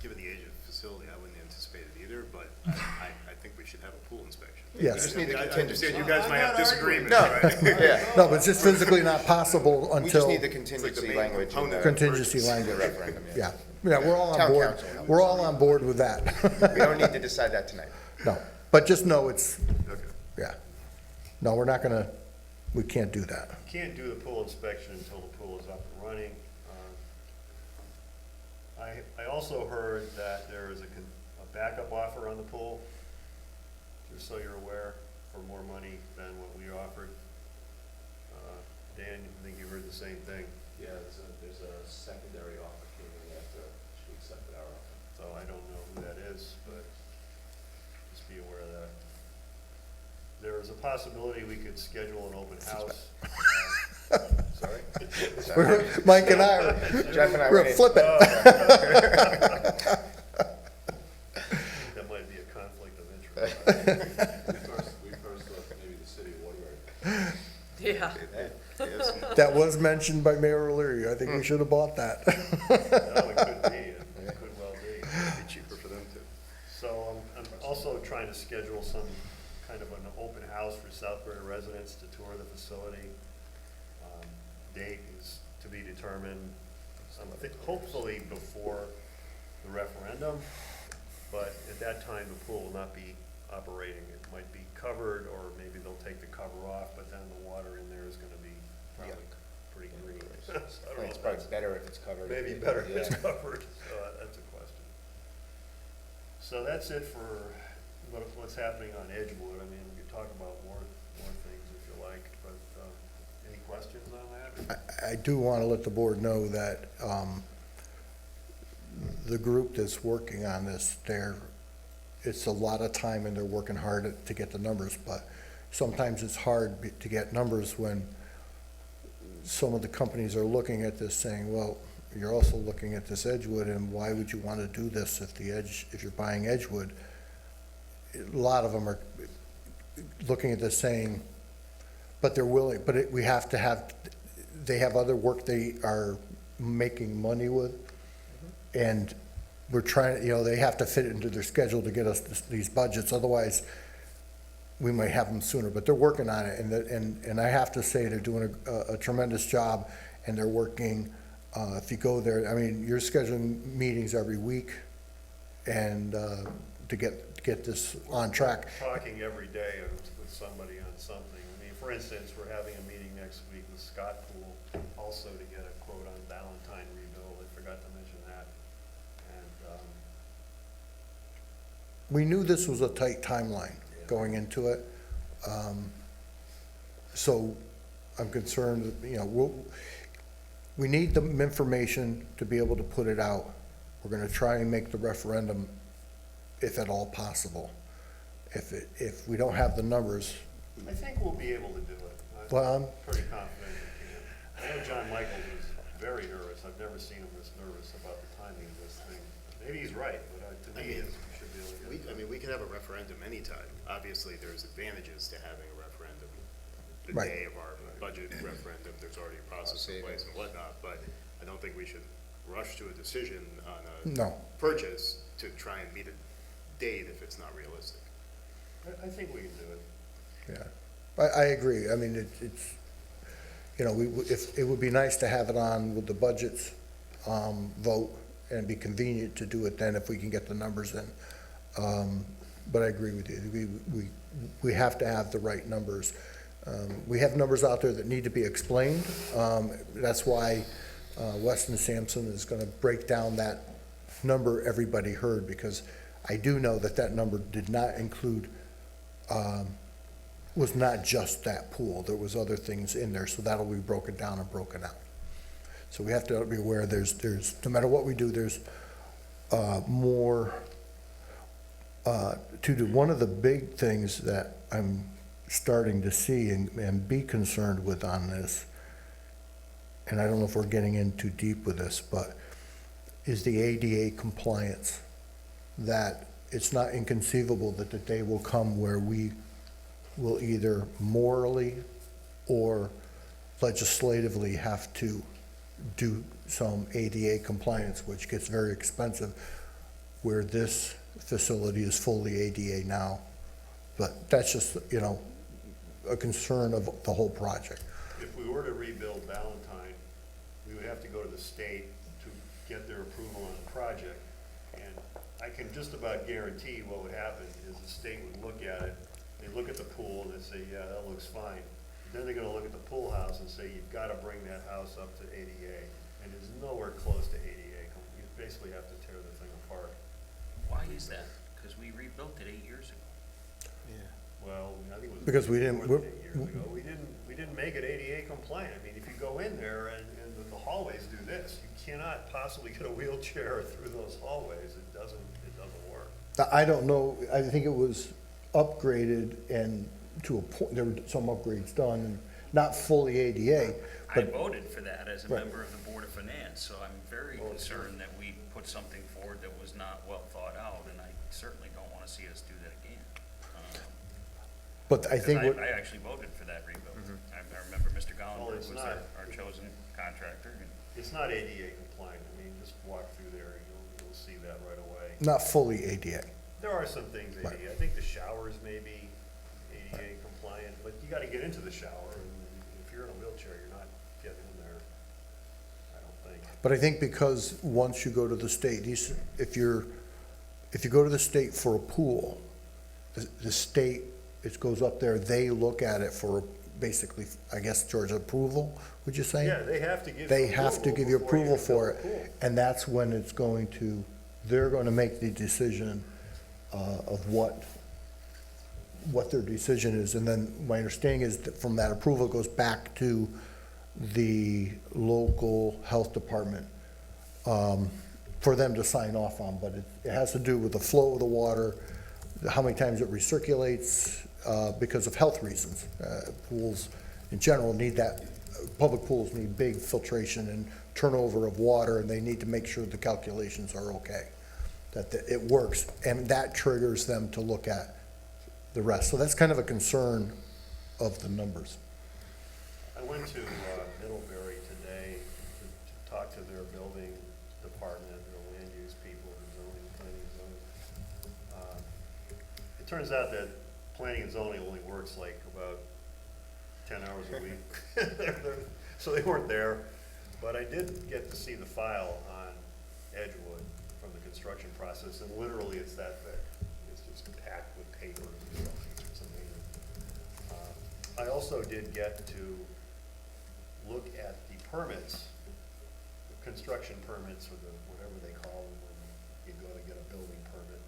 given the age of the facility, I wouldn't anticipate it either, but I think we should have a pool inspection. Yes. We just need the I contingency. understand you guys might have disagreements, No, right? yeah, No, but it's just physically not possible we just until need the contingency main language in component. the contingency the language. referendum, Yeah, we're all on Town board. council. We're all on board with that. We don't need to decide that tonight. No, but just know it's, Okay. yeah. No, we're not gonna we can't do that. You can't do the pool inspection until the pool is up and running. I also heard that there is a backup offer on the pool, just so you're aware, for more money than what we offered. Dan, I think you heard the same thing. Yeah, there's a secondary offer came in after she accepted our offer. So I don't know who that is, but just be aware of that. There is a possibility we could schedule an open house. Sorry? Mike and I are, Jeff and I we're went in. flipping. That might be a conflict of interest. We first thought maybe the city of Waterbury. Yeah. That was mentioned by Mayor O'Leary. I think we should have bought that. No, it could be, it could well be. It'd be cheaper for them too. So I'm also trying to schedule some kind of an open house for Southbury residents to tour the facility. Date is to be determined, hopefully before the referendum, but at that time, the pool will not be operating. It might be covered, or maybe they'll take the cover off, but then the water in there is gonna be probably pretty green. So I don't I think know it's if probably that's- better if it's covered. Maybe better if it's Yeah. covered, so that's a question. So that's it for what's happening on Edgewood. I mean, we could talk about more things if you like, but, any questions on that? I do want to let the board know that the group that's working on this, it's a lot of time and they're working hard to get the numbers, but sometimes it's hard to get numbers when some of the companies are looking at this saying, well, you're also looking at this Edgewood, and why would you want to do this if you're buying Edgewood? A lot of them are looking at this saying, but they're willing, but we have to have, they have other work they are making money with, and we're trying, they have to fit it into their schedule to get us these budgets, otherwise we might have them sooner, but they're working on it, and I have to say, they're doing a tremendous job, and they're working, if you go there, I mean, you're scheduling meetings every week, and to get this on track. Talking every day with somebody on something. I mean, for instance, we're having a meeting next week with Scott Pool, also to get a quote on Valentine rebuild. I forgot to mention that. And, We knew this was a tight timeline going into it. So I'm concerned that, we need the information to be able to put it out. We're gonna try and make the referendum, if at all possible. If we don't have the numbers, I think we'll be able to do it. Well, I'm pretty confident we can. I know John Michaels was very nervous. I've never seen him this nervous about the timing of this thing. Maybe he's right, but to me, we should be able to get it done. We could have a referendum anytime. Obviously, there's advantages to having a referendum. The Right. day of our budget referendum, there's already a process in place and whatnot, but I don't think we should rush to a decision on a no. purchase to try and meet a date if it's not realistic. I think we can do it. Yeah, I agree. I mean, it's, it would be nice to have it on with the budgets, vote, and be convenient to do it then if we can get the numbers in. But I agree with you. We have to have the right numbers. We have numbers out there that need to be explained. That's why Weston Sampson is gonna break down that number everybody heard, because I do know that number did not include, was not just that pool. There was other things in there, so that'll be broken down and broken out. So we have to be aware there's no matter what we do, there's more to do. One of the big things that I'm starting to see and be concerned with on this, and I don't know if we're getting in too deep with this, but is the ADA compliance. That it's not inconceivable that the day will come where we will either morally or legislatively have to do some ADA compliance, which gets very expensive, where this facility is fully ADA now. But that's just, a concern of the whole project. If we were to rebuild Valentine, we would have to go to the state to get their approval on the project. And I can just about guarantee what would happen is the state would look at it, they look at the pool, and they say, yeah, that looks fine. then they're gonna look at the pool house and say, you've gotta bring that house up to ADA, and it's nowhere close to ADA. You basically have to tear the thing apart. Why is that? Because we rebuilt it 8 years ago. Well, I think it was. Because we didn't- more than 8 years ago. We didn't make it ADA compliant. I mean, if you go in there and the hallways do this, you cannot possibly get a wheelchair through those hallways. It doesn't work. I don't know, I think it was upgraded and to a point, there were some upgrades done, and not fully ADA, I but, voted for that as a Right. member of the Board of Finance, so I'm very concerned that we put something forward that was not well thought out, and I certainly don't want to see us do that again. but I 'Cause think what, I actually voted for that rebuild. I remember Mr. Well, Gollenberg it's was not. our chosen contractor, and It's not ADA compliant. I mean, just walk through there and you'll see that right away. not fully ADA. There are some things Right. ADA. I think the showers may be ADA compliant, but you gotta get into the shower, and if you're in a wheelchair, you're not getting in there, I don't think. But I think because once you go to the state, if you go to the state for a pool, the state, it goes up there, they look at it for basically, I guess, George, approval, would you say? Yeah, they have to give you They have to give you before approval can for build a pool. it, and that's when it's going to, they're gonna make the decision of what their decision is, and then my understanding is that from that approval, it goes back to the local health department for them to sign off on, but it has to do with the flow of the water, how many times it recirculates, because of health reasons. Pools in general need that, public pools need big filtration and turnover of water, and they need to make sure the calculations are okay, that it works, and that triggers them to look at the rest. So that's kind of a concern of the numbers. I went to Middlebury today to talk to their building department, their land use people, their zoning, planning and zoning. It turns out that planning and zoning only works like about 10 hours a week. So they weren't there, but I did get to see the file on Edgewood from the construction process, and literally it's that thick. It's just packed with papers and stuff. It's amazing. I also did get to look at the permits, the construction permits, or whatever they call them when you go to get a building permit.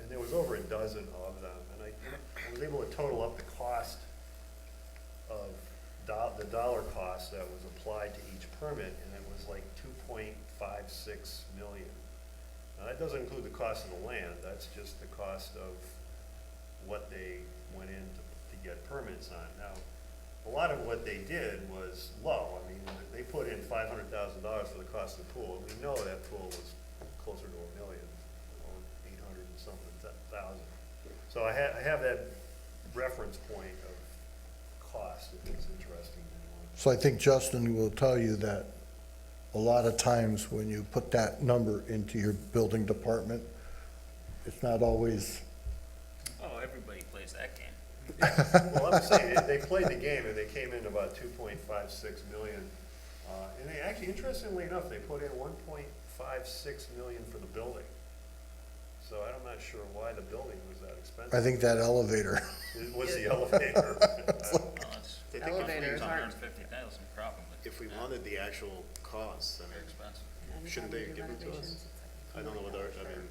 And there was over a dozen of them, and I was able to total up the cost of the dollar cost that was applied to each permit, and it was like 2.56 million. Now, that doesn't include the cost of the land, that's just the cost of what they went in to get permits on. Now, a lot of what they did was low. I mean, they put in $500,000 for the cost of the pool. We know that pool was closer to $1 million, or 800 and something thousand. So I have that reference point of cost, if it's interesting to anyone. So I think Justin will tell you that a lot of times when you put that number into your building department, it's not always, oh, everybody plays that game. Well, I'm saying, they played the game, and they came in about 2.56 million. And they actually, interestingly enough, they put in 1.56 million for the building. So I'm not sure why the building was that expensive. I think that elevator. It was the elevator. Well, it's I think Elevators aren't- 150,000 probably. if we wanted the actual costs, I They're mean, expensive. shouldn't they give them to us? I don't know whether, I mean,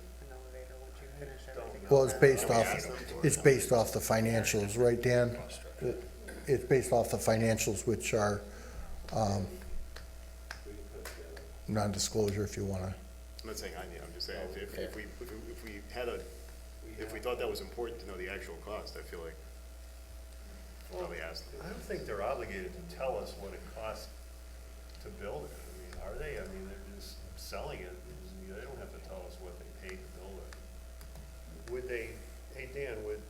Well, it's based Can we off, ask them for it? it's based off the financials, right, Dan? It's based off the financials, which are, non-disclosure if you wanna. I'm not saying I need, I'm just saying, if we had if we thought that was important to know the actual cost, I feel like we'll probably ask them. I don't think they're obligated to tell us what it costs to build it. I mean, are they? I mean, they're just selling it. They don't have to tell us what they paid to build it. Would they, hey, Dan, would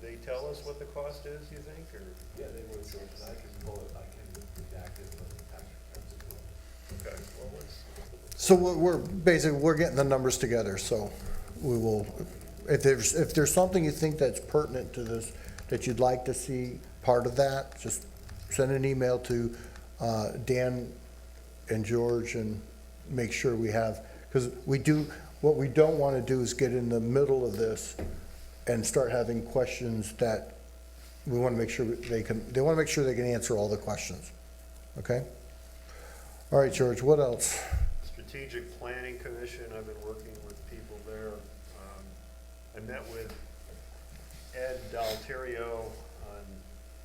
they tell us what the cost is, you think, or? Yeah, they would, so I can pull it, I can redact it, but the tax returns as well. Okay, well, let's. So we're getting the numbers together, so we will, if there's something you think that's pertinent to this, that you'd like to see part of that, just send an email to Dan and George and make sure we have, because what we don't want to do is get in the middle of this and start having questions that we want to make sure they want to make sure they can answer all the questions, okay? All right, George, what else? Strategic Planning Commission, I've been working with people there. I met with Ed Dalterio on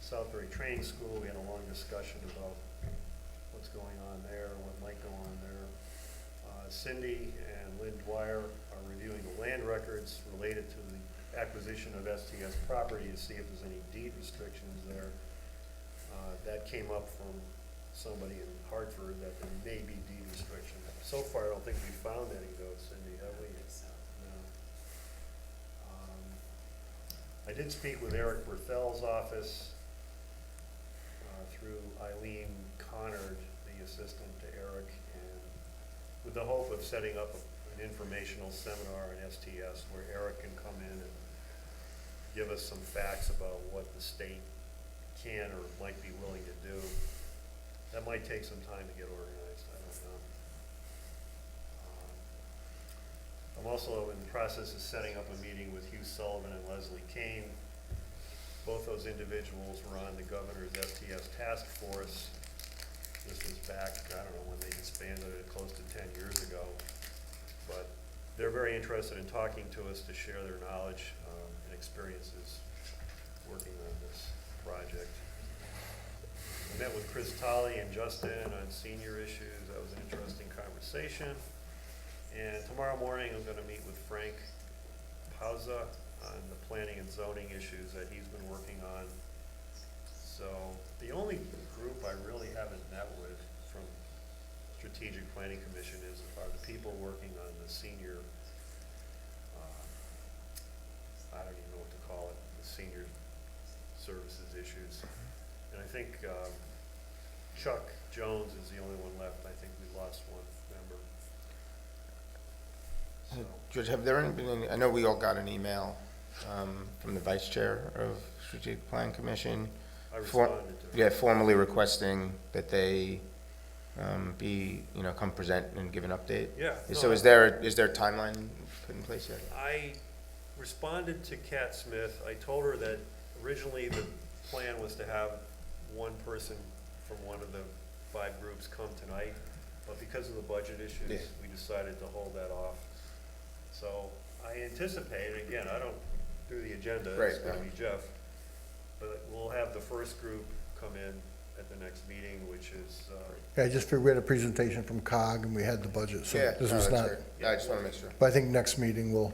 Southbury Training School. We had a long discussion about what's going on there, what might go on there. Cindy and Lynn Dwyer are reviewing the land records related to the acquisition of STS property to see if there's any deed restrictions there. That came up from somebody in Hartford that there may be deed restrictions. So far, I don't think we found any though, Cindy, have we? No. I did speak with Eric Berthel's office through Eileen Connard, the assistant to Eric, and with the hope of setting up an informational seminar on STS where Eric can come in and give us some facts about what the state can or might be willing to do. That might take some time to get organized, I don't know. I'm also in the process of setting up a meeting with Hugh Sullivan and Leslie Kane. Both those individuals were on the governor's STS task force. This was back, I don't know when they disbanded it, close to 10 years ago. But they're very interested in talking to us to share their knowledge and experiences working on this project. I met with Chris Tolley and Justin on senior issues. That was an interesting conversation. And tomorrow morning, I'm going to meet with Frank Pauza on the planning and zoning issues that he's been working on. So the only group I really haven't met with from Strategic Planning Commission are the people working on the senior, I don't even know what to call it, the senior services issues. And I think Chuck Jones is the only one left. I think we lost one member. So, George, have there been any, I know we all got an email from the vice chair of Strategic Plan Commission. I responded to her. Yeah, formally requesting that they come present and give an update. Yeah. So no, is there a timeline put in place yet? I responded to Kat Smith. I told her that originally the plan was to have one person from one of the 5 groups come tonight, but because of the budget issues, Yeah. we decided to hold that off. So I anticipate, again, I don't do the agenda, it's Right, gonna yeah. be Jeff, but we'll have the first group come in at the next meeting, which is, Yeah, I just figured we had a presentation from COG and we had the budget, so Yeah, this no, was that's not. great. Yeah, I just want to make sure. But I think next meeting will,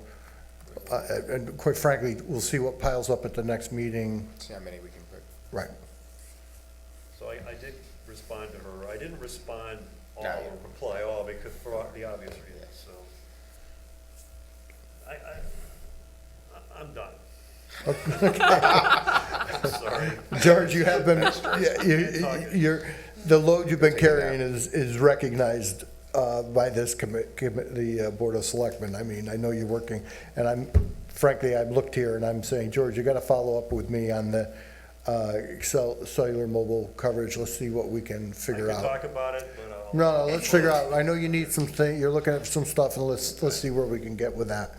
and quite frankly, we'll see what piles up at the next meeting. See how many we can put. Right. so I did respond to her. I didn't respond all No, or yeah. reply all because for the obvious reasons, so. I'm done. I'm sorry. George, you have been, the load you've been carrying is recognized by this the Board of Selectmen. I mean, I know you're working, and frankly, I've looked here and I'm saying, George, you gotta follow up with me on the cellular mobile coverage. Let's see what we can figure I out. can talk about it, but I'll. No, let's figure out, I know you need you're looking at some stuff, and let's see where we can get with that.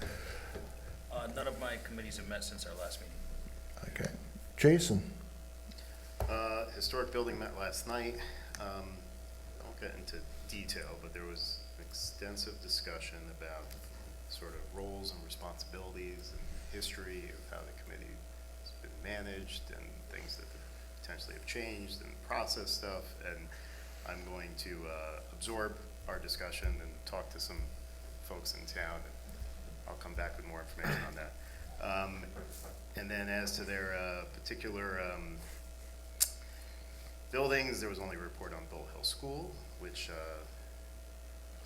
None of my committees have met since our last meeting. Okay. Jason? Historic building met last night. I won't get into detail, but there was extensive discussion about sort of roles and responsibilities and history of how the committee has been managed and things that potentially have changed and process stuff. And I'm going to absorb our discussion and talk to some folks in town. I'll come back with more information on that. And then as to their particular buildings, there was only a report on Bull Hill School, which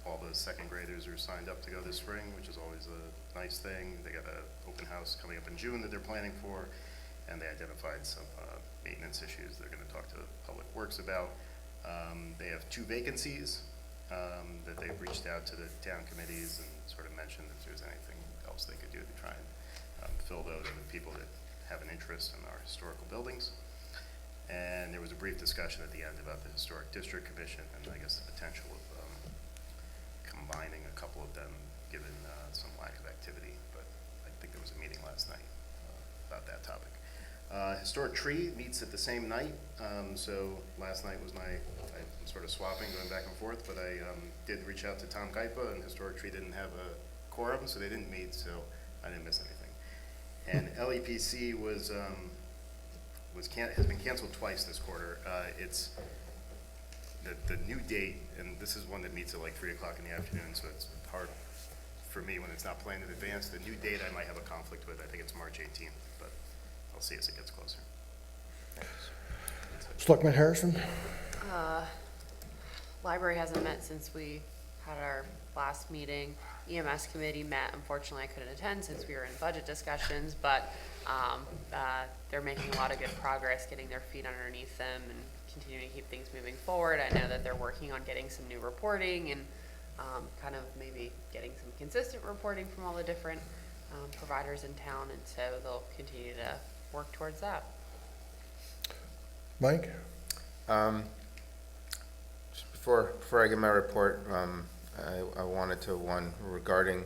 all the second graders are signed up to go this spring, which is always a nice thing. They got an open house coming up in June that they're planning for, and they identified some maintenance issues they're gonna talk to Public Works about. They have 2 vacancies that they've reached out to the town committees and sort of mentioned if there's anything else they could do to try and fill those with people that have an interest in our historical buildings. And there was a brief discussion at the end about the Historic District Commission and I guess the potential of combining a couple of them given some lack of activity. But I think there was a meeting last night about that topic. Historic Tree meets at the same night, so last night was I'm sort of swapping, going back and forth, but I did reach out to Tom Kaipa, and Historic Tree didn't have a quorum, so they didn't meet, so I didn't miss anything. And LEPC has been canceled twice this quarter. It's the new date, and this is one that meets at like 3 o'clock in the afternoon, so it's hard for me when it's not planned in advance. The new date I might have a conflict with. I think it's March 18th, but I'll see as it gets closer. Selectman Harrison? Library hasn't met since we had our last meeting. EMS committee met. Unfortunately, I couldn't attend since we were in budget discussions, but they're making a lot of good progress getting their feet underneath them and continuing to keep things moving forward. I know that they're working on getting some new reporting and kind of maybe getting some consistent reporting from all the different providers in town, and so they'll continue to work towards that. Mike? Just before I give my report, I wanted to, regarding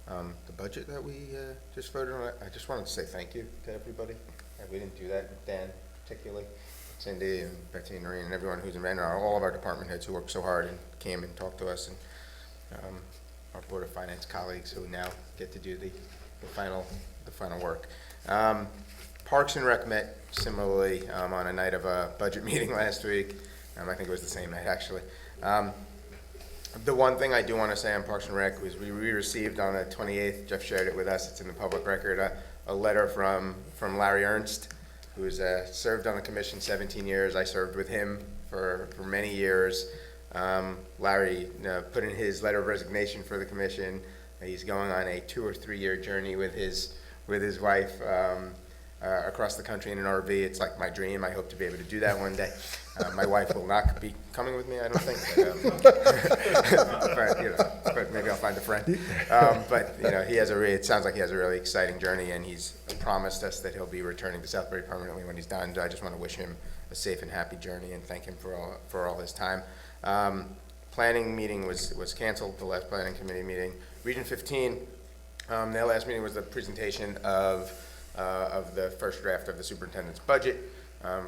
the budget that we just voted on, I just wanted to say thank you to everybody. We didn't do that, Dan particularly, Cindy and Betsy and Noreen and everyone who's involved, all of our department heads who worked so hard and came and talked to us, and our Board of Finance colleagues who now get to do the final work. Parks and Rec met similarly on a night of a budget meeting last week. I think it was the same night, actually. The one thing I do want to say on Parks and Rec was we received on the 28th, Jeff shared it with us, it's in the public record, a letter from Larry Ernst, who's served on the commission 17 years. I served with him for many years. Larry put in his letter of resignation for the commission. He's going on a 2 or 3 year journey with his wife across the country in an RV. It's like my dream. I hope to be able to do that one day. My wife will not be coming with me, I don't think. But maybe I'll find a friend. But it sounds like he has a really exciting journey, and he's promised us that he'll be returning to Southbury permanently when he's done. I just want to wish him a safe and happy journey and thank him for all his time. Planning meeting was canceled, the last planning committee meeting. Region 15, their last meeting was the presentation of the first draft of the superintendent's budget.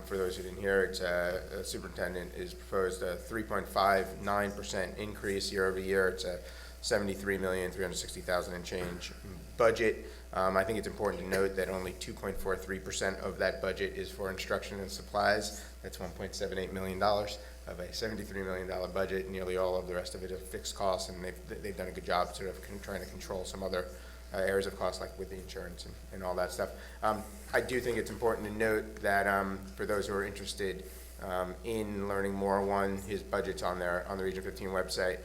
For those who didn't hear, the superintendent is proposed a 3.59% increase year over year. It's a $73,360,000 and change budget. I think it's important to note that only 2.43% of that budget is for instruction and supplies. That's $1.78 million of a $73 million budget. Nearly all of the rest of it are fixed costs, and they've done a good job sort of trying to control some other areas of cost, like with the insurance and all that stuff. I do think it's important to note that for those who are interested in learning more, his budget's on the Region 15 website.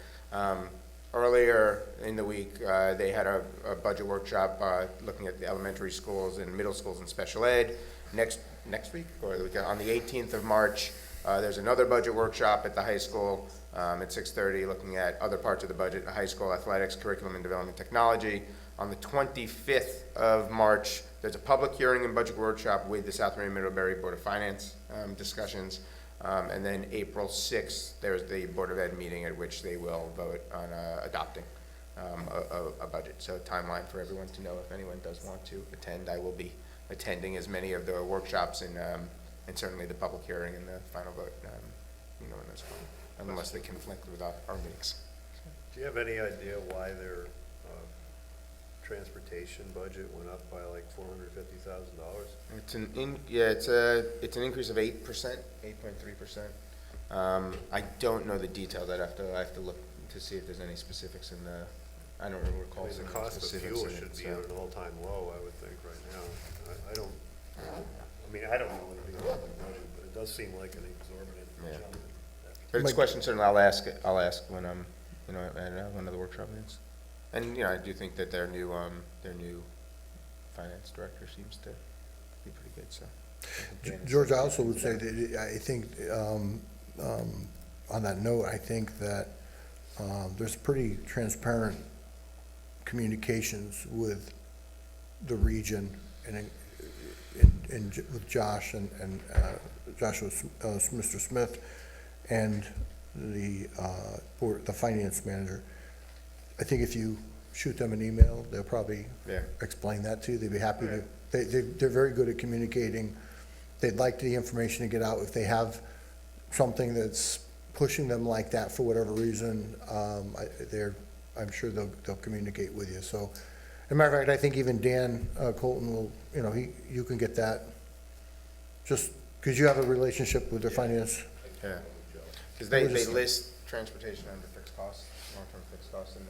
Earlier in the week, they had a budget workshop looking at the elementary schools and middle schools and special ed. Next week, or the week, on the 18th of March, there's another budget workshop at the high school at 6:30, looking at other parts of the budget, high school athletics, curriculum and development technology. On the 25th of March, there's a public hearing and budget workshop with the Southbury and Middlebury Board of Finance discussions. And then April 6th, there's the Board of Ed meeting at which they will vote on adopting a budget. So timeline for everyone to know if anyone does want to attend. I will be attending as many of the workshops and certainly the public hearing and the final vote, in those unless they conflict with our meetings. Do you have any idea why their transportation budget went up by like $450,000? It's an increase of 8%, 8.3%. I don't know the details. I have to look to see if there's any specifics in the. I don't recall. The cost of fuel should be at an all-time low, I would think, right now. I don't know what it is on the budget, but it does seem like an exorbitant jump. But it's a question certainly I'll ask when I'm at one of the workshop meetings. And I do think that their new finance director seems to be pretty good. So, George, I also would say that I think on that note, I think that there's pretty transparent communications with the region and with Josh and Joshua, Mr. Smith, and the finance manager. I think if you shoot them an email, they'll probably explain that to you. They'd be happy to. They're very good at communicating they'd like the information to get out. If they have something that's pushing them like that for whatever reason, I'm sure they'll communicate with you. So, as a matter of fact, I think even Dan Colton will, you can get that, just because you have a relationship with their finance. Yeah, because they list transportation under fixed costs, long-term fixed costs in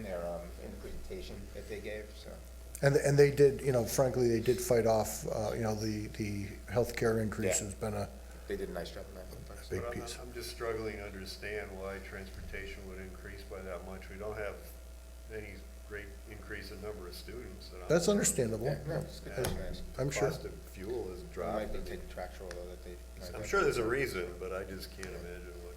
the presentation that they gave, so. And they did, frankly, they did fight off, the healthcare increase has been a They did a nice job on that. big But piece. I'm just struggling to understand why transportation would increase by that much. We don't have any great increase in number of students. that I'm That's aware of. understandable. Yeah, no, it's good. And I'm sure. Cost of fuel has It dropped. might be I mean, contractual though that they. I'm sure there's a reason, but I just can't imagine what.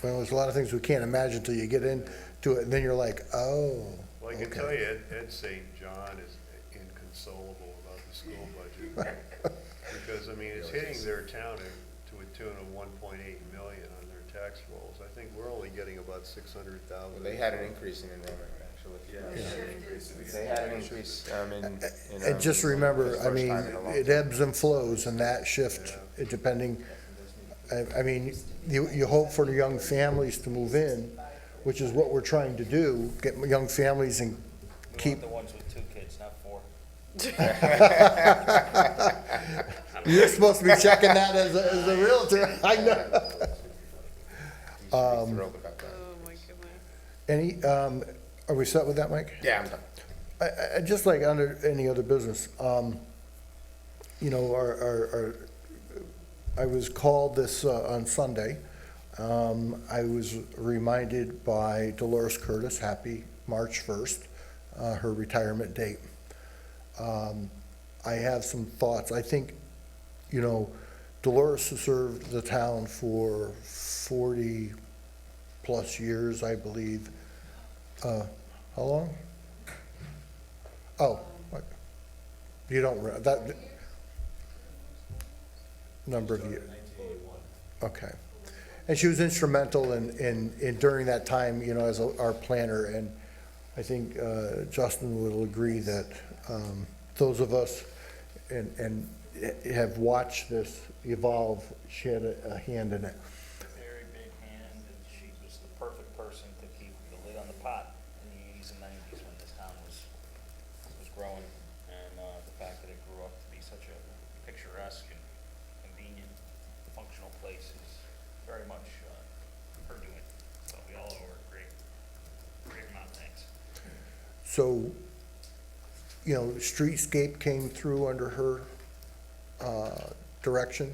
Well, there's a lot of things we can't imagine until you get into it, and then you're like, oh, Well, I can okay. tell you, Ed St. John is inconsolable about the school budget. Because, I mean, it's hitting their town to a tune of 1.8 million on their tax rolls. I think we're only getting about 600,000. Well, they had an increase in enrollment, actually. Yeah. They had an increase, And just remember, for the I first mean, time in a long it time. ebbs and flows, and that shift, depending, I mean, you hope for the young families to move in, which is what we're trying to do, get young families and We keep, want the ones with 2 kids, not 4. you're supposed to be checking that as a realtor, I know. You should be thrilled about that. Oh, my goodness. Any, are we set with that, Mike? Yeah, I'm done. I just like under any other business, I was called this on Sunday. I was reminded by Dolores Curtis, happy March 1st, her retirement date. I have some thoughts. I think, Dolores has served the town for 40-plus years, I believe. How long? Oh, what? You don't, that, number of years. Okay. And she was instrumental in during that time, as our planner, and I think Justin will agree that those of us and have watched this evolve, she had a hand in it. Very big hand, and she was the perfect person to keep the lid on the pot in the 80s and 90s when this town was growing. And the fact that it grew up to be such a picturesque and convenient, functional place is very much her doing. So we all owe her a great amount of thanks. So, Streetscape came through under her direction.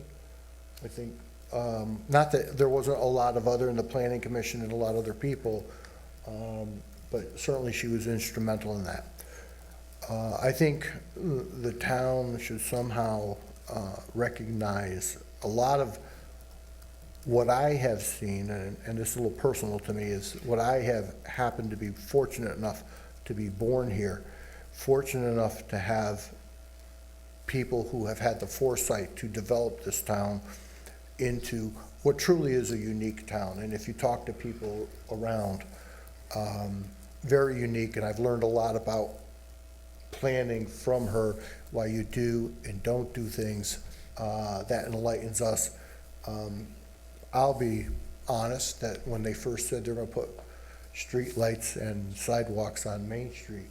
I think, not that there wasn't a lot of other in the planning commission and a lot of other people, but certainly she was instrumental in that. I think the town should somehow recognize a lot of what I have seen, and this is a little personal to me, is what I have happened to be fortunate enough to be born here, fortunate enough to have people who have had the foresight to develop this town into what truly is a unique town. And if you talk to people around, very unique, and I've learned a lot about planning from her, why you do and don't do things, that enlightens us. I'll be honest that when they first said they're gonna put street lights and sidewalks on Main Street,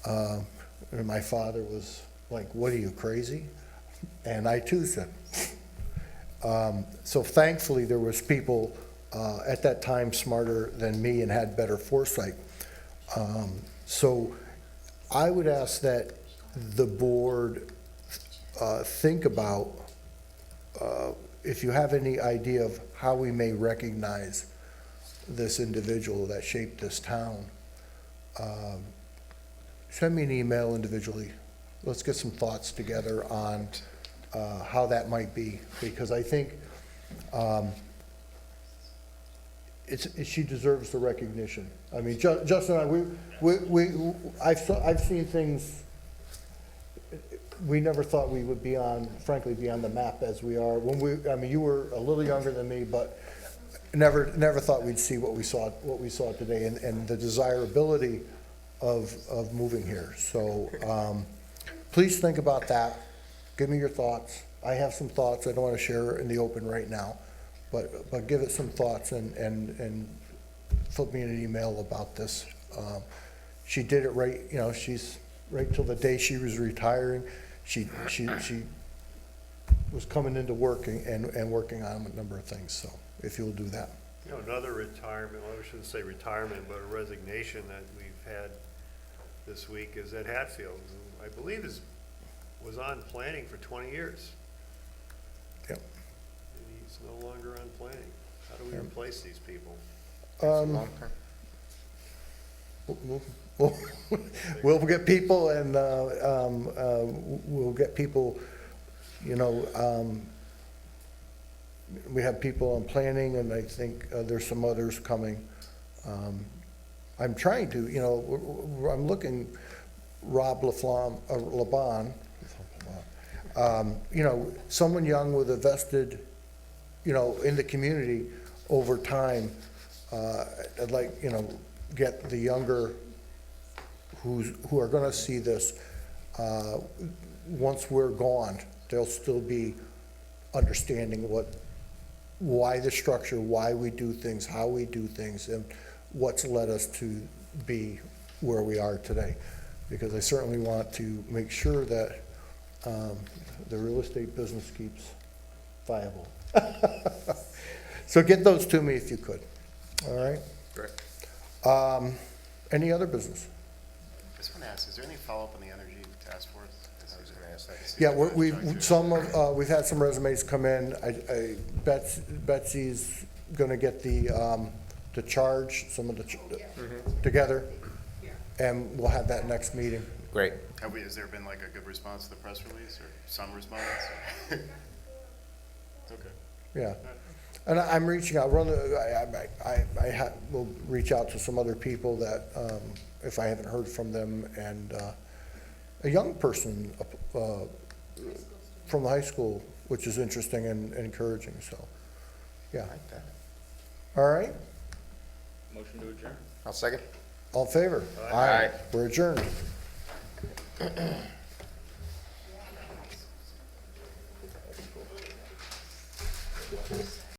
and my father was like, what are you, crazy? And I too said. So thankfully, there was people at that time smarter than me and had better foresight. So I would ask that the board think about if you have any idea of how we may recognize this individual that shaped this town, send me an email individually. Let's get some thoughts together on how that might be, because I think she deserves the recognition. I mean, Justin and I, I've seen things we never thought we would be on, frankly, be on the map as we are. I mean, you were a little younger than me, but never thought we'd see what we saw today, and the desirability of moving here. So please think about that. give me your thoughts. I have some thoughts, I don't wanna share in the open right now, but give it some thoughts and flip me an email about this. She did it right, you know, she's, right till the day she was retiring, she was coming into work and working on a number of things, so if you'll do that. You know, another retirement, well, I shouldn't say retirement, but a resignation that we've had this week is Ed Hatfield, who I believe was on planning for 20 years. Yep. And he's no longer on planning. How do we replace these people? Long term. We'll get people and, we'll get people, you know, we have people on planning and I think there's some others coming. I'm trying to, you know, I'm looking, Rob Laban, you know, someone young with a vested, you know, in the community over time. I'd like, you know, get the younger who are gonna see this, once we're gone, they'll still be understanding why the structure, why we do things, how we do things, and what's led us to be where we are today. Because I certainly want to make sure that, the real estate business keeps viable. So get those to me if you could, all right? Great. Any other business? I just want to ask, is there any follow-up on the energy task force? I was gonna ask that. Yeah, we've had some resumes come in. Betsy's gonna get the charge, some of the, together, and we'll have that next meeting. Great. Has there been like a good response to the press release, or some response? Okay. Yeah. And I'm reaching out, will reach out to some other people that, if I haven't heard from them, and, a young person, from the high school, which is interesting and encouraging, so, yeah. I like that. All right, Motion to adjourn. I'll second. all in favor? Aye. We're adjourned.